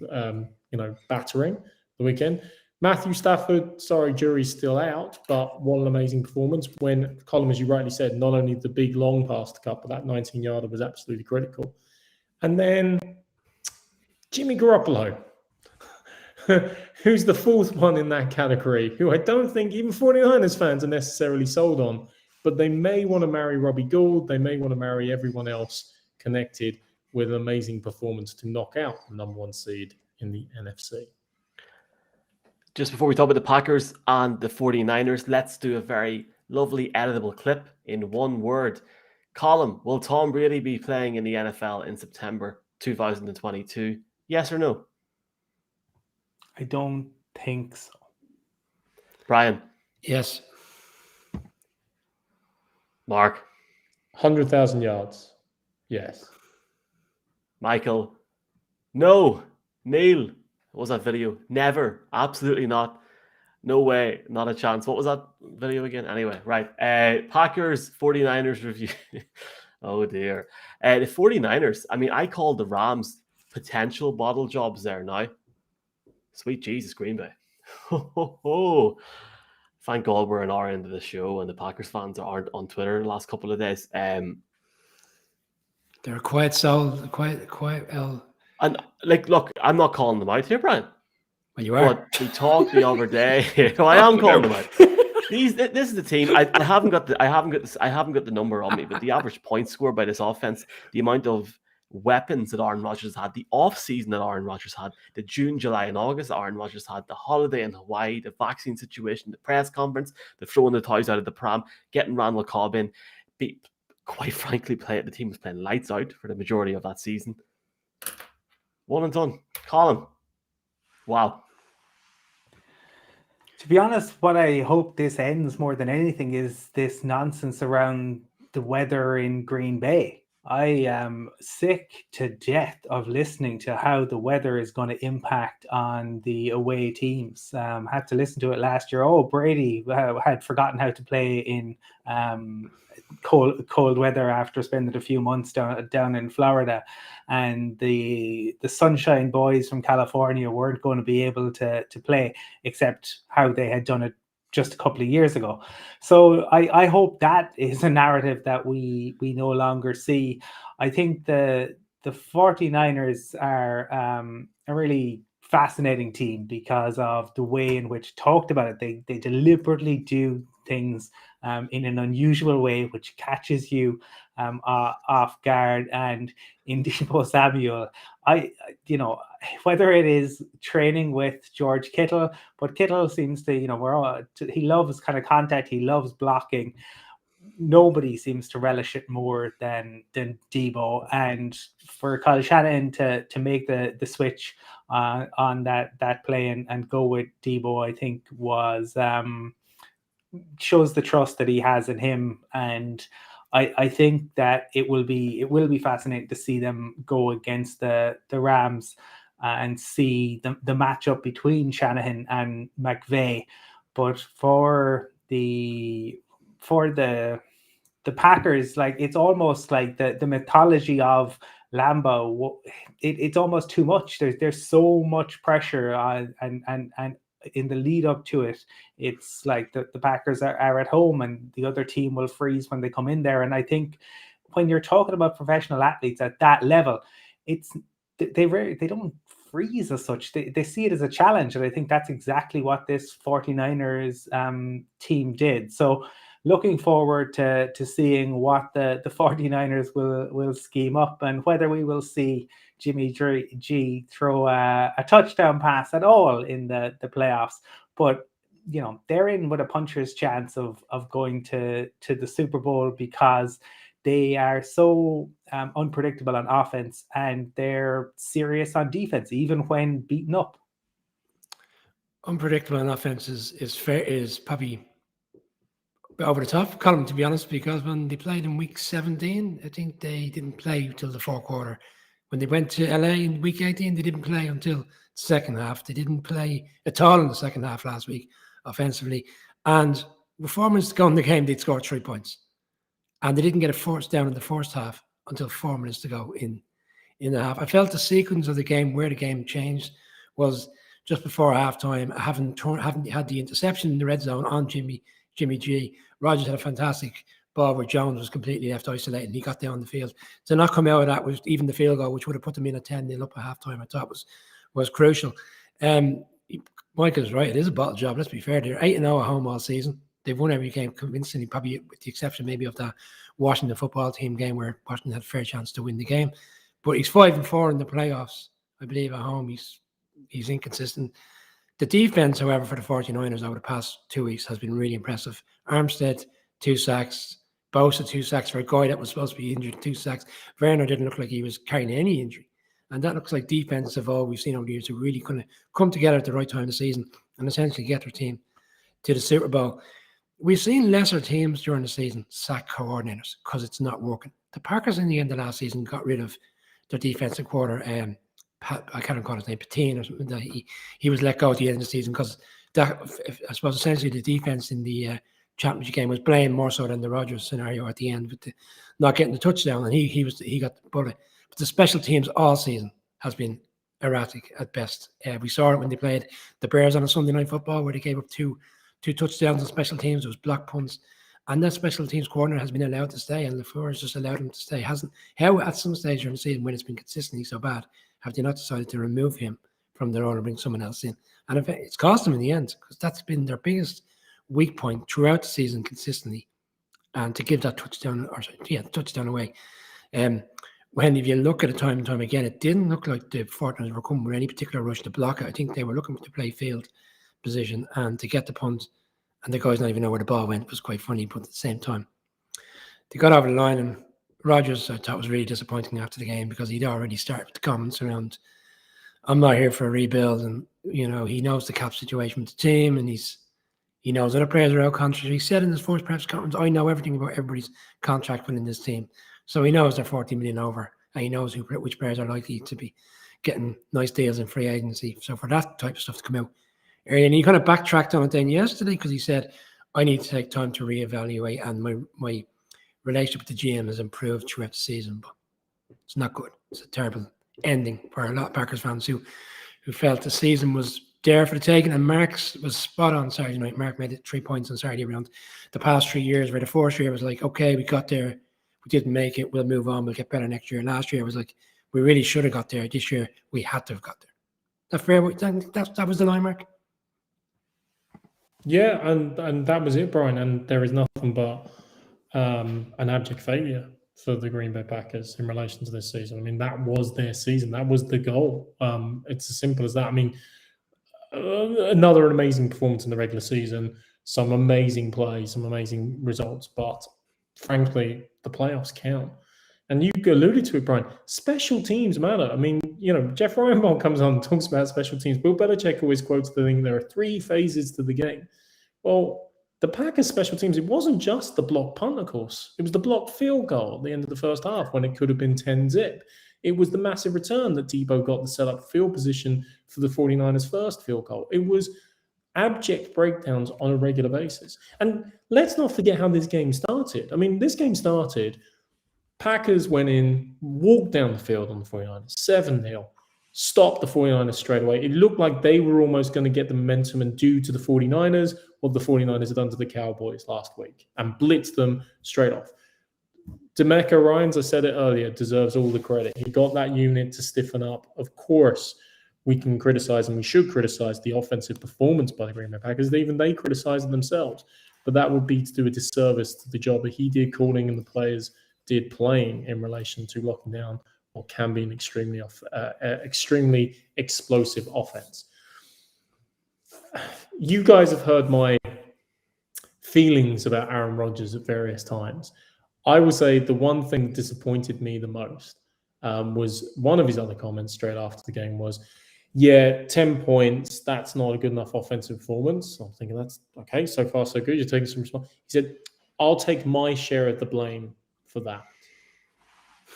battering the weekend. Matthew Stafford, sorry, jury's still out, but what an amazing performance. When, Colin, as you rightly said, not only the big long pass to cut, but that 19-yarder was absolutely critical. And then Jimmy Garoppolo, who's the fourth one in that category, who I don't think even 49ers fans are necessarily sold on, but they may want to marry Robbie Gould. They may want to marry everyone else connected with an amazing performance to knock out the number 1 seed in the NFC. Just before we talk about the Packers and the 49ers, let's do a very lovely editable clip in one word. Colin, will Tom Brady be playing in the NFL in September 2022? Yes or no? I don't think so. Brian? Yes. Mark? 100,000 yards. Yes. Michael, no. Neil, what was that video? Never. Absolutely not. No way. Not a chance. What was that video again? Anyway, right. Packers 49ers review. Oh, dear. The 49ers, I mean, I called the Rams potential bottle jobs there now. Sweet Jesus, Green Bay. Thank God we're an hour into the show and the Packers fans aren't on Twitter the last couple of days. They're quite so quite. And like, look, I'm not calling them out here, Brian. Well, you are. But we talked the other day. I am calling them out. This is the team. I haven't got the number on me, but the average point score by this offense, the amount of weapons that Aaron Rodgers had, the off-season that Aaron Rodgers had, the June, July, and August that Aaron Rodgers had, the holiday in Hawaii, the vaccine situation, the press conference, the throwing the toys out of the pram, getting Randall Cobb in. Quite frankly, the team was playing lights out for the majority of that season. One and done. Colin. Wow. To be honest, what I hope this ends more than anything is this nonsense around the weather in Green Bay. I am sick to death of listening to how the weather is going to impact on the away teams. Had to listen to it last year. Oh, Brady had forgotten how to play in cold weather after spending a few months down in Florida, and the Sunshine Boys from California weren't going to be able to play, except how they had done it just a couple of years ago. So I hope that is a narrative that we no longer see. I think the 49ers are a really fascinating team because of the way in which talked about it. They deliberately do things in an unusual way, which catches you off guard. And in Deebo Samuel, whether it is training with George Kittle, but Kittle seems to, he loves kind of contact, he loves blocking. Nobody seems to relish it more than Deebo, and for Kyle Shanahan to make the switch on that play and go with Deebo, I think was shows the trust that he has in him, and I think that it will be fascinating to see them go against the Rams and see the matchup between Shanahan and McVay. But for the Packers, like, it's almost like the mythology of Lambeau. It's almost too much. There's so much pressure and in the lead up to it, it's like the Packers are at home and the other team will freeze when they come in there. And I think when you're talking about professional athletes at that level, they don't freeze as such. They see it as a challenge, and I think that's exactly what this 49ers team did. So looking forward to seeing what the 49ers will scheme up, and whether we will see Jimmy G throw a touchdown pass at all in the playoffs. But they're in with a puncher's chance of going to the Super Bowl because they are so unpredictable on offense, and they're serious on defense, even when beaten up. Unpredictable on offense is probably over the top, Colin, to be honest, because when they played in week 17, I think they didn't play until the fourth quarter. When they went to LA in week 18, they didn't play until the second half. They didn't play at all in the second half last week offensively. And before minutes to go in the game, they'd scored 3 points. And they didn't get a first down in the first half until 4 minutes to go in the half. I felt the sequence of the game, where the game changed, was just before halftime. Haven't had the interception in the red zone on Jimmy G. Rodgers had a fantastic ball where Jones was completely left isolated and he got down the field. To not come out of that with even the field goal, which would have put them in at 10-0 up at halftime, I thought was crucial. Michael's right. It is a bottle job. Let's be fair. They're 8-0 at home all season. They've won every game convincingly, probably with the exception maybe of that Washington football team game where Washington had a fair chance to win the game. But he's 5-4 in the playoffs, I believe, at home. He's inconsistent. The defense, however, for the 49ers over the past 2 weeks has been really impressive. Armstead, 2 sacks. Bosa, 2 sacks for a guy that was supposed to be injured, 2 sacks. Werner didn't look like he was carrying any injury. And that looks like defense of all we've seen over the years to really kind of come together at the right time of the season and essentially get their team to the Super Bowl. We've seen lesser teams during the season sack coordinators because it's not working. The Packers in the end of last season got rid of their defensive quarter. I can't recall his name, Patine or something. That he was let go at the end of the season because I suppose essentially the defense in the championship game was blamed more so than the Rodgers scenario at the end with the not getting the touchdown, and he got the bullet. But the special teams all season has been erratic at best. We saw it when they played the Bears on a Sunday Night Football, where they gave up two touchdowns on special teams. It was block punts, and that special teams corner has been allowed to stay, and LaFleur has just allowed him to stay. How at some stage during the season when it's been consistently so bad have they not decided to remove him from their own and bring someone else in? And in fact, it's cost them in the end, because that's been their biggest weak point throughout the season consistently. And to give that touchdown away. When if you look at it time and time again, it didn't look like the 49ers were coming with any particular rush to block it. I think they were looking to play field position and to get the punt, and the guys not even know where the ball went. It was quite funny, but at the same time, they got over the line, and Rodgers, I thought, was really disappointing after the game because he'd already started with the comments around, I'm not here for a rebuild, and he knows the cap situation with the team, and he knows other players are out contract. He said in his first press conference, I know everything about everybody's contract within this team. So he knows they're 40 million over, and he knows which players are likely to be getting nice deals in free agency. So for that type of stuff to come out early, and he kind of backtracked on it then yesterday because he said, I need to take time to reevaluate, and my relationship with the GM has improved throughout the season, but it's not good. It's a terrible ending for a lot of Packers fans who felt the season was there for the taking, and Mark was spot on Saturday night. Mark made it 3 points on Saturday around the past 3 years, where the first year was like, okay, we got there, we didn't make it, we'll move on, we'll get better next year. Last year was like, we really should have got there. This year, we had to have got there. That fair? That was the line, Mark? Yeah, and that was it, Brian. And there is nothing but an abject failure for the Green Bay Packers in relation to this season. I mean, that was their season. That was the goal. It's as simple as that. I mean, another amazing performance in the regular season, some amazing plays, some amazing results, but frankly, the playoffs count. And you alluded to it, Brian. Special teams matter. I mean, Jeff Reinbold comes on and talks about special teams. Bill Belichick always quotes the thing, there are 3 phases to the game. Well, the Packers' special teams, it wasn't just the block punt, of course. It was the blocked field goal at the end of the first half when it could have been 10-zip. It was the massive return that Debo got to set up field position for the 49ers' first field goal. It was abject breakdowns on a regular basis. And let's not forget how this game started. I mean, this game started, Packers went in, walked down the field on the 49ers, 7-0, stopped the 49ers straight away. It looked like they were almost going to get the momentum and do to the 49ers what the 49ers had done to the Cowboys last week and blitz them straight off. DeMeco Ryans, I said it earlier, deserves all the credit. He got that unit to stiffen up. Of course, we can criticize and we should criticize the offensive performance by the Green Bay Packers. Even they criticize themselves. But that would be to do a disservice to the job that he did calling and the players did playing in relation to locking down what can be an extremely explosive offense. You guys have heard my feelings about Aaron Rodgers at various times. I would say the one thing that disappointed me the most was one of his other comments straight after the game was, 10 points, that's not a good enough offensive performance. I'm thinking that's okay, so far so good. You're taking some responsibility. He said, I'll take my share of the blame for that.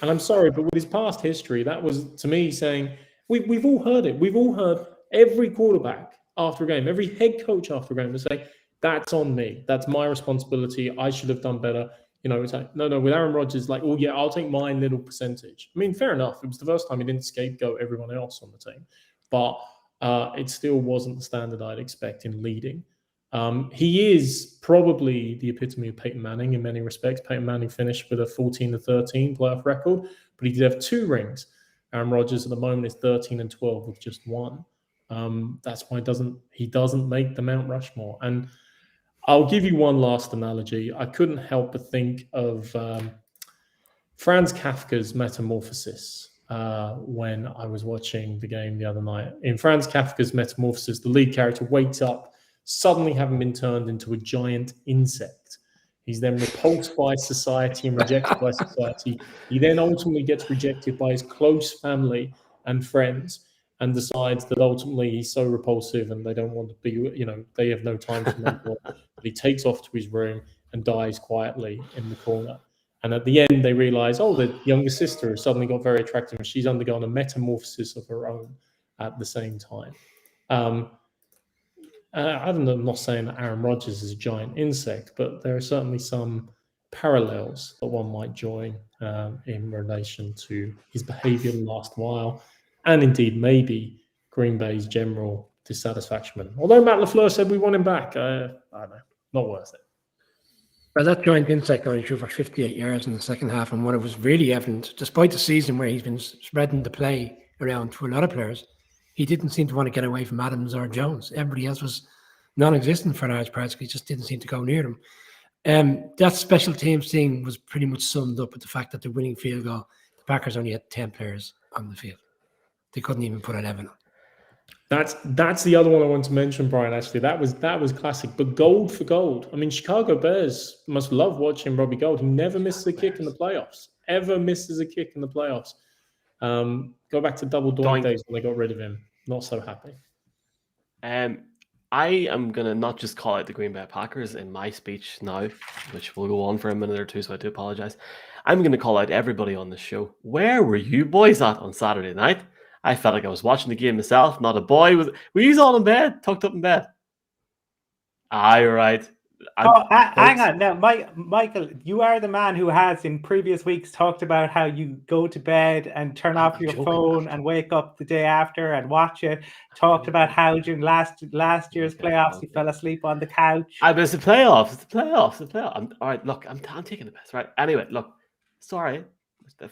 And I'm sorry, but with his past history, that was, to me, saying, we've all heard it. We've all heard every quarterback after a game, every head coach after a game to say, that's on me. That's my responsibility. I should have done better. It's like, no, with Aaron Rodgers, like, I'll take my little percentage. I mean, fair enough. It was the first time he didn't scapegoat everyone else on the team. But it still wasn't the standard I'd expect in leading. He is probably the epitome of Peyton Manning in many respects. Peyton Manning finished with a 14-13 playoff record, but he did have 2 rings. Aaron Rodgers at the moment is 13-12 with just 1. That's why he doesn't make the Mount Rushmore. And I'll give you one last analogy. I couldn't help but think of Franz Kafka's Metamorphosis when I was watching the game the other night. In Franz Kafka's Metamorphosis, the lead character wakes up suddenly having been turned into a giant insect. He's then repulsed by society and rejected by society. He then ultimately gets rejected by his close family and friends and decides that ultimately he's so repulsive and they don't want to be, they have no time for him anymore. But he takes off to his room and dies quietly in the corner. And at the end, they realize, oh, the younger sister has suddenly got very attractive, and she's undergone a metamorphosis of her own at the same time. I don't know, I'm not saying that Aaron Rodgers is a giant insect, but there are certainly some parallels that one might join in relation to his behavior the last while, and indeed maybe Green Bay's general dissatisfaction. Although Matt LaFleur said we want him back, I don't know, not worth it. Well, that giant insect only threw for 58 yards in the second half, and when it was really evident, despite the season where he's been spreading the play around to a lot of players, he didn't seem to want to get away from Adams or Jones. Everybody else was non-existent for large parts. He just didn't seem to go near them. That special teams thing was pretty much summed up with the fact that the winning field goal, the Packers only had 10 players on the field. They couldn't even put 11 on. That's the other one I want to mention, Brian. Actually, that was classic. But gold for gold. I mean, Chicago Bears must love watching Robbie Gould. He never misses a kick in the playoffs. Ever misses a kick in the playoffs. Go back to double doink days when they got rid of him. Not so happy. I am going to not just call out the Green Bay Packers in my speech now, which will go on for a minute or two, so I do apologize. I'm going to call out everybody on the show. Where were you boys at on Saturday night? I felt like I was watching the game myself, not a boy. Were you all in bed, tucked up in bed? Aye, right. Hang on. Now, Michael, you are the man who has in previous weeks talked about how you go to bed and turn off your phone and wake up the day after and watch it. Talked about how during last year's playoffs you fell asleep on the couch. But it's the playoffs. It's the playoffs. All right, look, I'm taking the piss. Right. Anyway, look, sorry.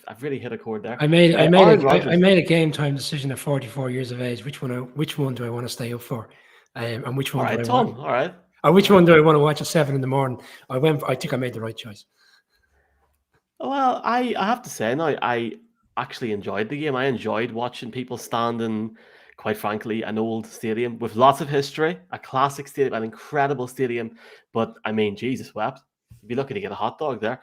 I've really hit a chord there. I made a game time decision at 44 years of age. Which one do I want to stay up for? And which one? All right, Tom. All right. Or which one do I want to watch at 7 in the morning? I think I made the right choice. Well, I have to say now, I actually enjoyed the game. I enjoyed watching people stand in, quite frankly, an old stadium with lots of history, a classic stadium, an incredible stadium. But I mean, Jesus wept. You'd be lucky to get a hot dog there.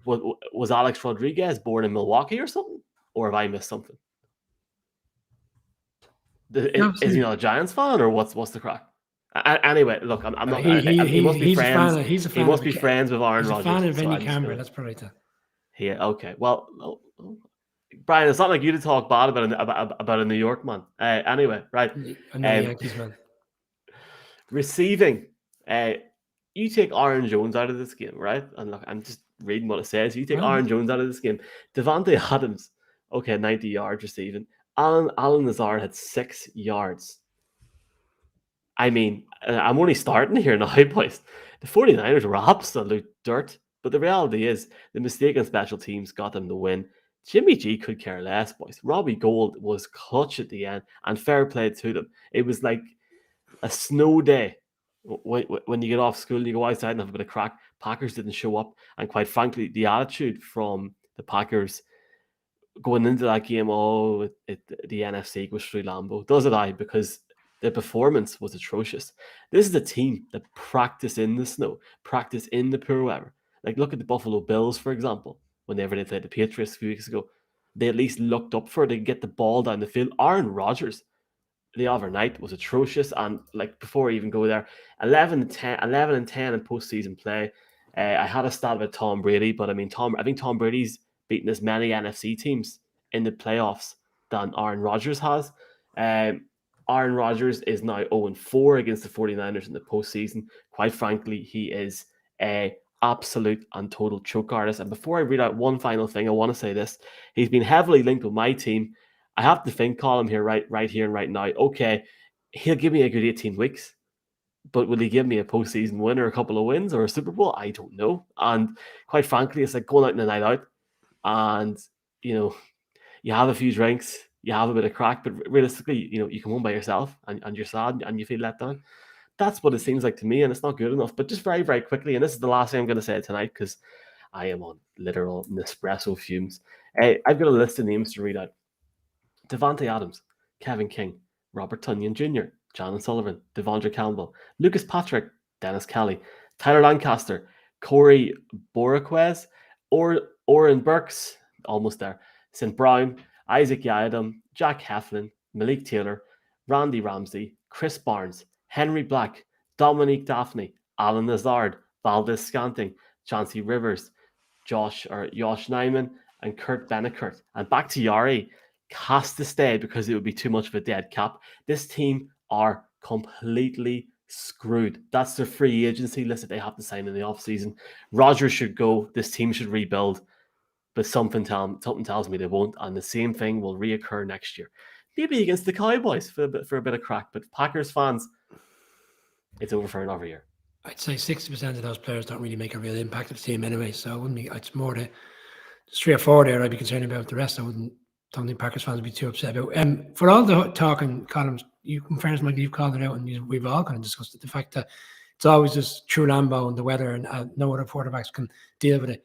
Was Alex Rodriguez born in Milwaukee or something? Or have I missed something? Is he not a Giants fan, or what's the crack? Anyway, look, I'm not. He must be friends. He must be friends with Aaron Rodgers. He's a fan of Vinny Cameron. Let's put it like that. Yeah. Okay. Well, Brian, it's not like you to talk bad about a New York man. Anyway, right. A Yankees man. Receiving. You take Aaron Jones out of this game, right? And look, I'm just reading what it says. You take Aaron Jones out of this game. Devontae Adams, 90 yards receiving. Alan Lazard had 6 yards. I mean, I'm only starting here now, boys. The 49ers were absolute dirt. But the reality is, the mistake on special teams got them the win. Jimmy G could care less, boys. Robbie Gould was clutch at the end, and fair play to them. It was like a snow day. When you get off school, you go outside and have a bit of crack. Packers didn't show up. And quite frankly, the attitude from the Packers going into that game, the NFC goes through Lambeau. Does it, because the performance was atrocious. This is a team that practice in the snow, practice in the poor weather. Like, look at the Buffalo Bills, for example, whenever they played the Patriots a few weeks ago. They at least looked up for it. They get the ball down the field. Aaron Rodgers, the other night, was atrocious. And like, before I even go there, 11 and 10 in postseason play. I had a stat about Tom Brady, but I mean, I think Tom Brady's beaten as many NFC teams in the playoffs than Aaron Rodgers has. Aaron Rodgers is now 0-4 against the 49ers in the postseason. Quite frankly, he is a absolute and total choke artist. And before I read out one final thing, I want to say this. He's been heavily linked with my team. I have to think, column here, right here and right now. Okay, he'll give me a good 18 weeks. But will he give me a postseason win or a couple of wins or a Super Bowl? I don't know. And quite frankly, it's like going out in a night out. And, you have a few drinks, you have a bit of crack, but realistically, you come home by yourself and you're sad and you feel let down. That's what it seems like to me, and it's not good enough. But just very, very quickly, and this is the last thing I'm going to say tonight because I am on literal Nespresso fumes. I've got a list of names to read out. Devontae Adams, Kevin King, Robert Tonyan Jr., John Sullivan, Devondre Campbell, Lucas Patrick, Dennis Kelly, Tyler Lancaster, Corey Boraquez, Oren Burks, almost there, St. Brown, Isaac Yiadom, Jack Heflin, Malik Taylor, Randy Ramsey, Chris Barnes, Henry Black, Dominique Daphne, Alan Lazard, Valdez Scanting, Chauncey Rivers, Josh Neiman and Kurt Benekert. And back to Yari, has to stay because it would be too much of a dead cap. This team are completely screwed. That's their free agency list that they have to sign in the offseason. Rodgers should go. This team should rebuild. But something tells me they won't. And the same thing will reoccur next year. Maybe against the Cowboys for a bit of crack. But Packers fans, it's over for another year. I'd say 60% of those players don't really make a real impact at the team anyway. So I wouldn't be. It's more the 3 or 4 there I'd be concerned about. The rest I don't think Packers fans would be too upset about. For all the talking columns, in fairness, Michael, you've called it out, and we've all kind of discussed it. The fact that it's always just true Lambeau and the weather, and no other quarterbacks can deal with it.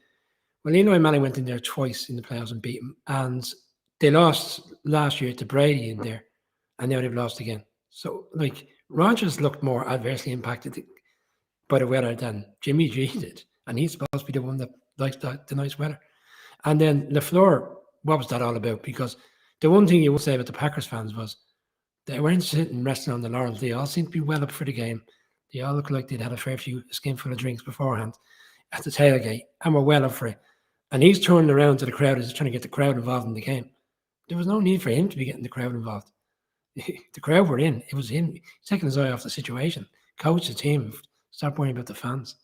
Well, Eli Manning went in there twice in the playoffs and beat him, and they lost last year to Brady in there, and now they've lost again. So, like, Rodgers looked more adversely impacted by the weather than Jimmy G did, and he's supposed to be the one that likes the nice weather. And then LaFleur, what was that all about? Because the one thing you would say about the Packers fans was they weren't sitting resting on the laurels. They all seemed to be well up for the game. They all looked like they'd had a skinful of drinks beforehand at the tailgate and were well up for it. And he's turning around to the crowd, he's trying to get the crowd involved in the game. There was no need for him to be getting the crowd involved. The crowd were in. It was him taking his eye off the situation. Coach the team. Stop worrying about the fans.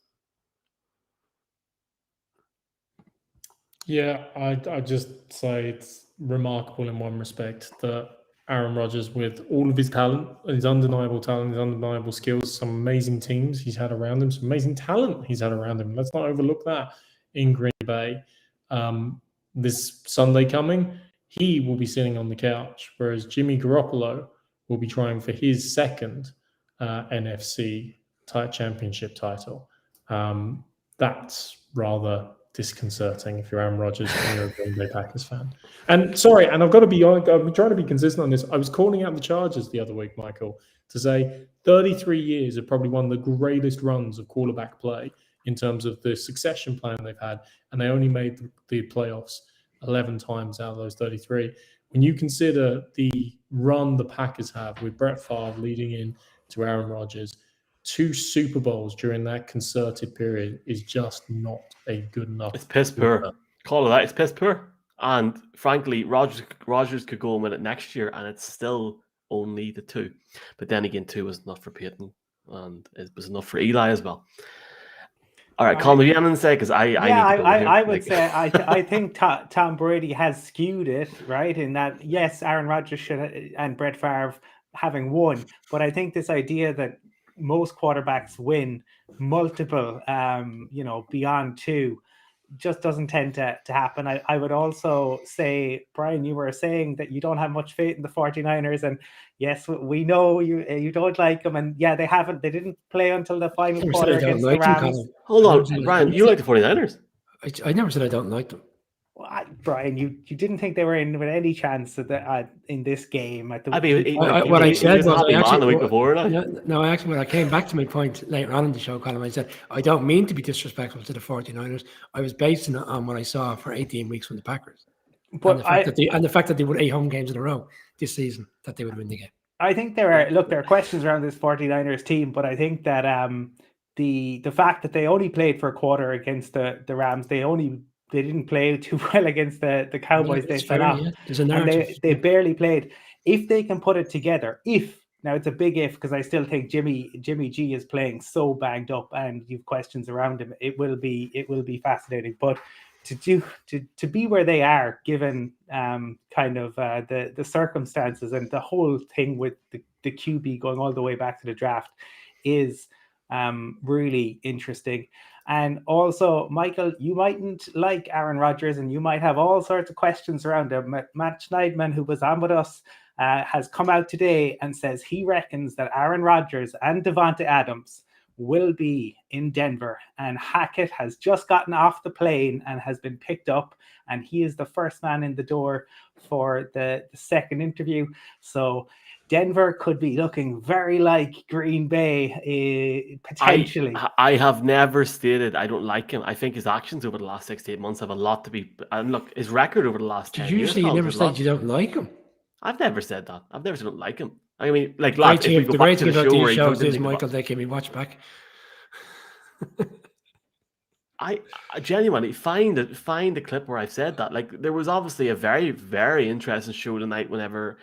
Yeah, I just say it's remarkable in one respect that Aaron Rodgers, with all of his talent, his undeniable skills, some amazing teams he's had around him, some amazing talent he's had around him. Let's not overlook that in Green Bay. This Sunday coming, he will be sitting on the couch, whereas Jimmy Garoppolo will be trying for his second NFC championship title. That's rather disconcerting if you're Aaron Rodgers and you're a Green Bay Packers fan. And sorry, and I'm trying to be consistent on this. I was calling out the Chargers the other week, Michael, to say 33 years of probably one of the greatest runs of quarterback play in terms of the succession plan they've had, and they only made the playoffs 11 times out of those 33. When you consider the run the Packers have with Brett Favre leading in to Aaron Rodgers, 2 Super Bowls during that concerted period is just not a good enough. It's piss poor. Call it that. It's piss poor. And frankly, Rodgers could go and win it next year, and it's still only the 2. But then again, 2 was enough for Peyton, and it was enough for Eli as well. All right, Colin, have you anything to say? Because I would say I think Tom Brady has skewed it, right? In that, yes, Aaron Rodgers should and Brett Favre having won, but I think this idea that most quarterbacks win multiple, beyond 2, just doesn't tend to happen. I would also say, Brian, you were saying that you don't have much faith in the 49ers, and yes, we know you don't like them, and yeah, they didn't play until the final quarter against the Rams. Hold on, Brian, you like the 49ers? I never said I don't like them. Brian, you didn't think they were in with any chance in this game. What I said was the week before. When I came back to my point later on in the show, Colin, I said I don't mean to be disrespectful to the 49ers. I was basing it on what I saw for 18 weeks from the Packers, but the fact that they won 8 home games in a row this season, that they would win the game. I think there are questions around this 49ers team, but I think that the fact that they only played for a quarter against the Rams, they didn't play too well against the Cowboys. Yeah, they fell off. Yeah. And they barely played. If they can put it together, now it's a big if, because I still think Jimmy G is playing so banged up, and you've questions around him. It will be fascinating. But to be where they are, given the circumstances and the whole thing with the QB going all the way back to the draft, is really interesting. And also, Michael, you mightn't like Aaron Rodgers, and you might have all sorts of questions around him. Matt Schneidman, who was on with us, has come out today and says he reckons that Aaron Rodgers and Devonta Adams will be in Denver. And Hackett has just gotten off the plane and has been picked up, and he is the first man in the door for the second interview. So Denver could be looking very like Green Bay, potentially. I have never stated I don't like him. I think his actions over the last 6 to 8 months have a lot to be. And look, his record over the last 10 years. Usually, you never said you don't like him. I've never said that. I've never said I don't like him. I mean, like, the great thing about these shows is, Michael, they can be watched back. I genuinely find the clip where I've said that. Like, there was obviously a very, very interesting show tonight whenever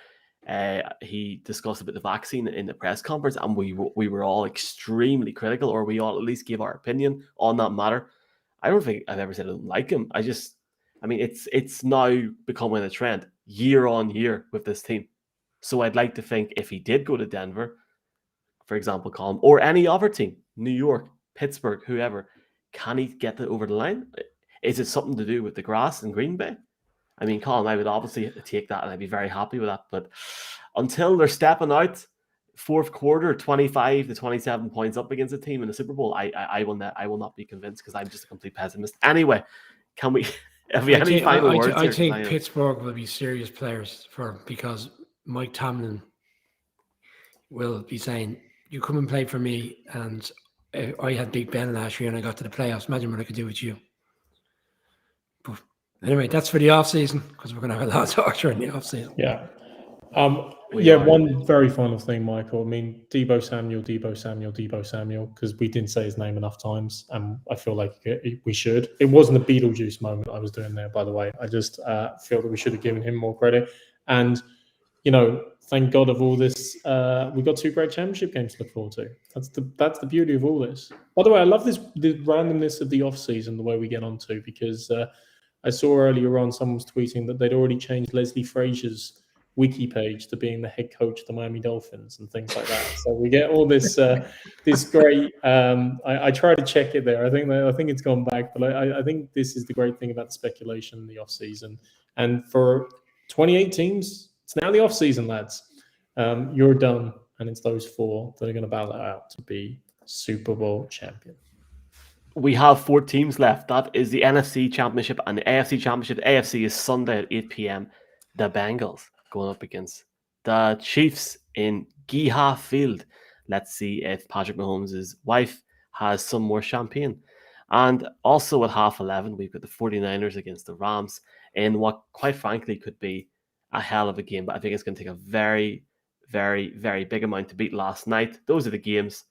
he discussed about the vaccine in the press conference, and we were all extremely critical, or we all at least gave our opinion on that matter. I don't think I've ever said I don't like him. I mean, it's now becoming a trend year on year with this team. So I'd like to think if he did go to Denver, for example, Colin, or any other team, New York, Pittsburgh, whoever, can he get it over the line? Is it something to do with the grass in Green Bay? I mean, Colin, I would obviously take that and I'd be very happy with that. But until they're stepping out, fourth quarter, 25 to 27 points up against a team in the Super Bowl, I will not be convinced, because I'm just a complete pessimist. Anyway, can we have we any final words I here? think Pittsburgh will be serious players because Mike Tomlin will be saying, "You come and play for me, and I had Big Ben last year and I got to the playoffs. Imagine what I could do with you." But anyway, that's for the off season, because we're going to have a lot of talk during the off season. Yeah. We are. One very final thing, Michael. I mean, Deebo Samuel, because we didn't say his name enough times, and I feel like we should. It wasn't a Beetlejuice moment I was doing there, by the way. I just feel that we should have given him more credit. And, thank God of all this, we've got 2 great championship games to look forward to. That's the beauty of all this. By the way, I love the randomness of the off-season, the way we get on to, because I saw earlier on someone was tweeting that they'd already changed Leslie Frazier's wiki page to being the head coach of the Miami Dolphins and things like that. So we get all this this great. I try to check it there. I think it's gone back, but I think this is the great thing about the speculation in the off season. And for 28 teams, it's now the off season, lads. You're done, and it's those 4 that are going to battle it out to be Super Bowl champion. We have 4 teams left. That is the NFC Championship and the AFC Championship. The AFC is Sunday at 8 p.m. The Bengals going up against the Chiefs in Geha Field. Let's see if Patrick Mahomes' wife has some more champagne. And also at 11:30, we've got the 49ers against the Rams in what, quite frankly, could be a hell of a game. But I think it's going to take a very, very, very big amount to beat last night. Those are the games.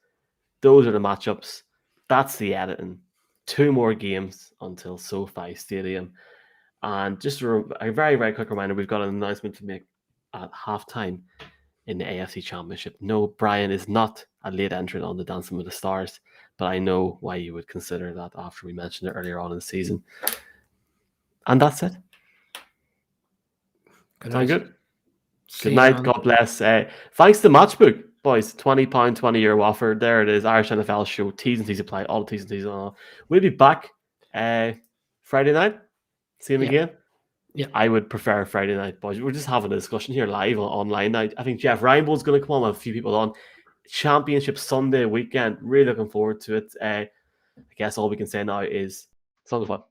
Those are the matchups. That's the editing. 2 more games until SoFi Stadium. And just a very, very quick reminder, we've got an announcement to make at halftime in the AFC Championship. No, Brian is not a late entrant on the Dancing with the Stars, but I know why you would consider that after we mentioned it earlier on in the season. And that's it. Sound good? Good night. God bless. Thanks to Matchbook, boys. £20, 20-year offer. There it is. Irish NFL show. T's and T's apply. All the T's and T's on. We'll be back Friday night. See him again. Yeah. I would prefer Friday night, boys. We're just having a discussion here live online now. I think Jeff Reinbold's going to come on with a few people on. Championship Sunday weekend. Really looking forward to it. I guess all we can say now is, it's on the fun.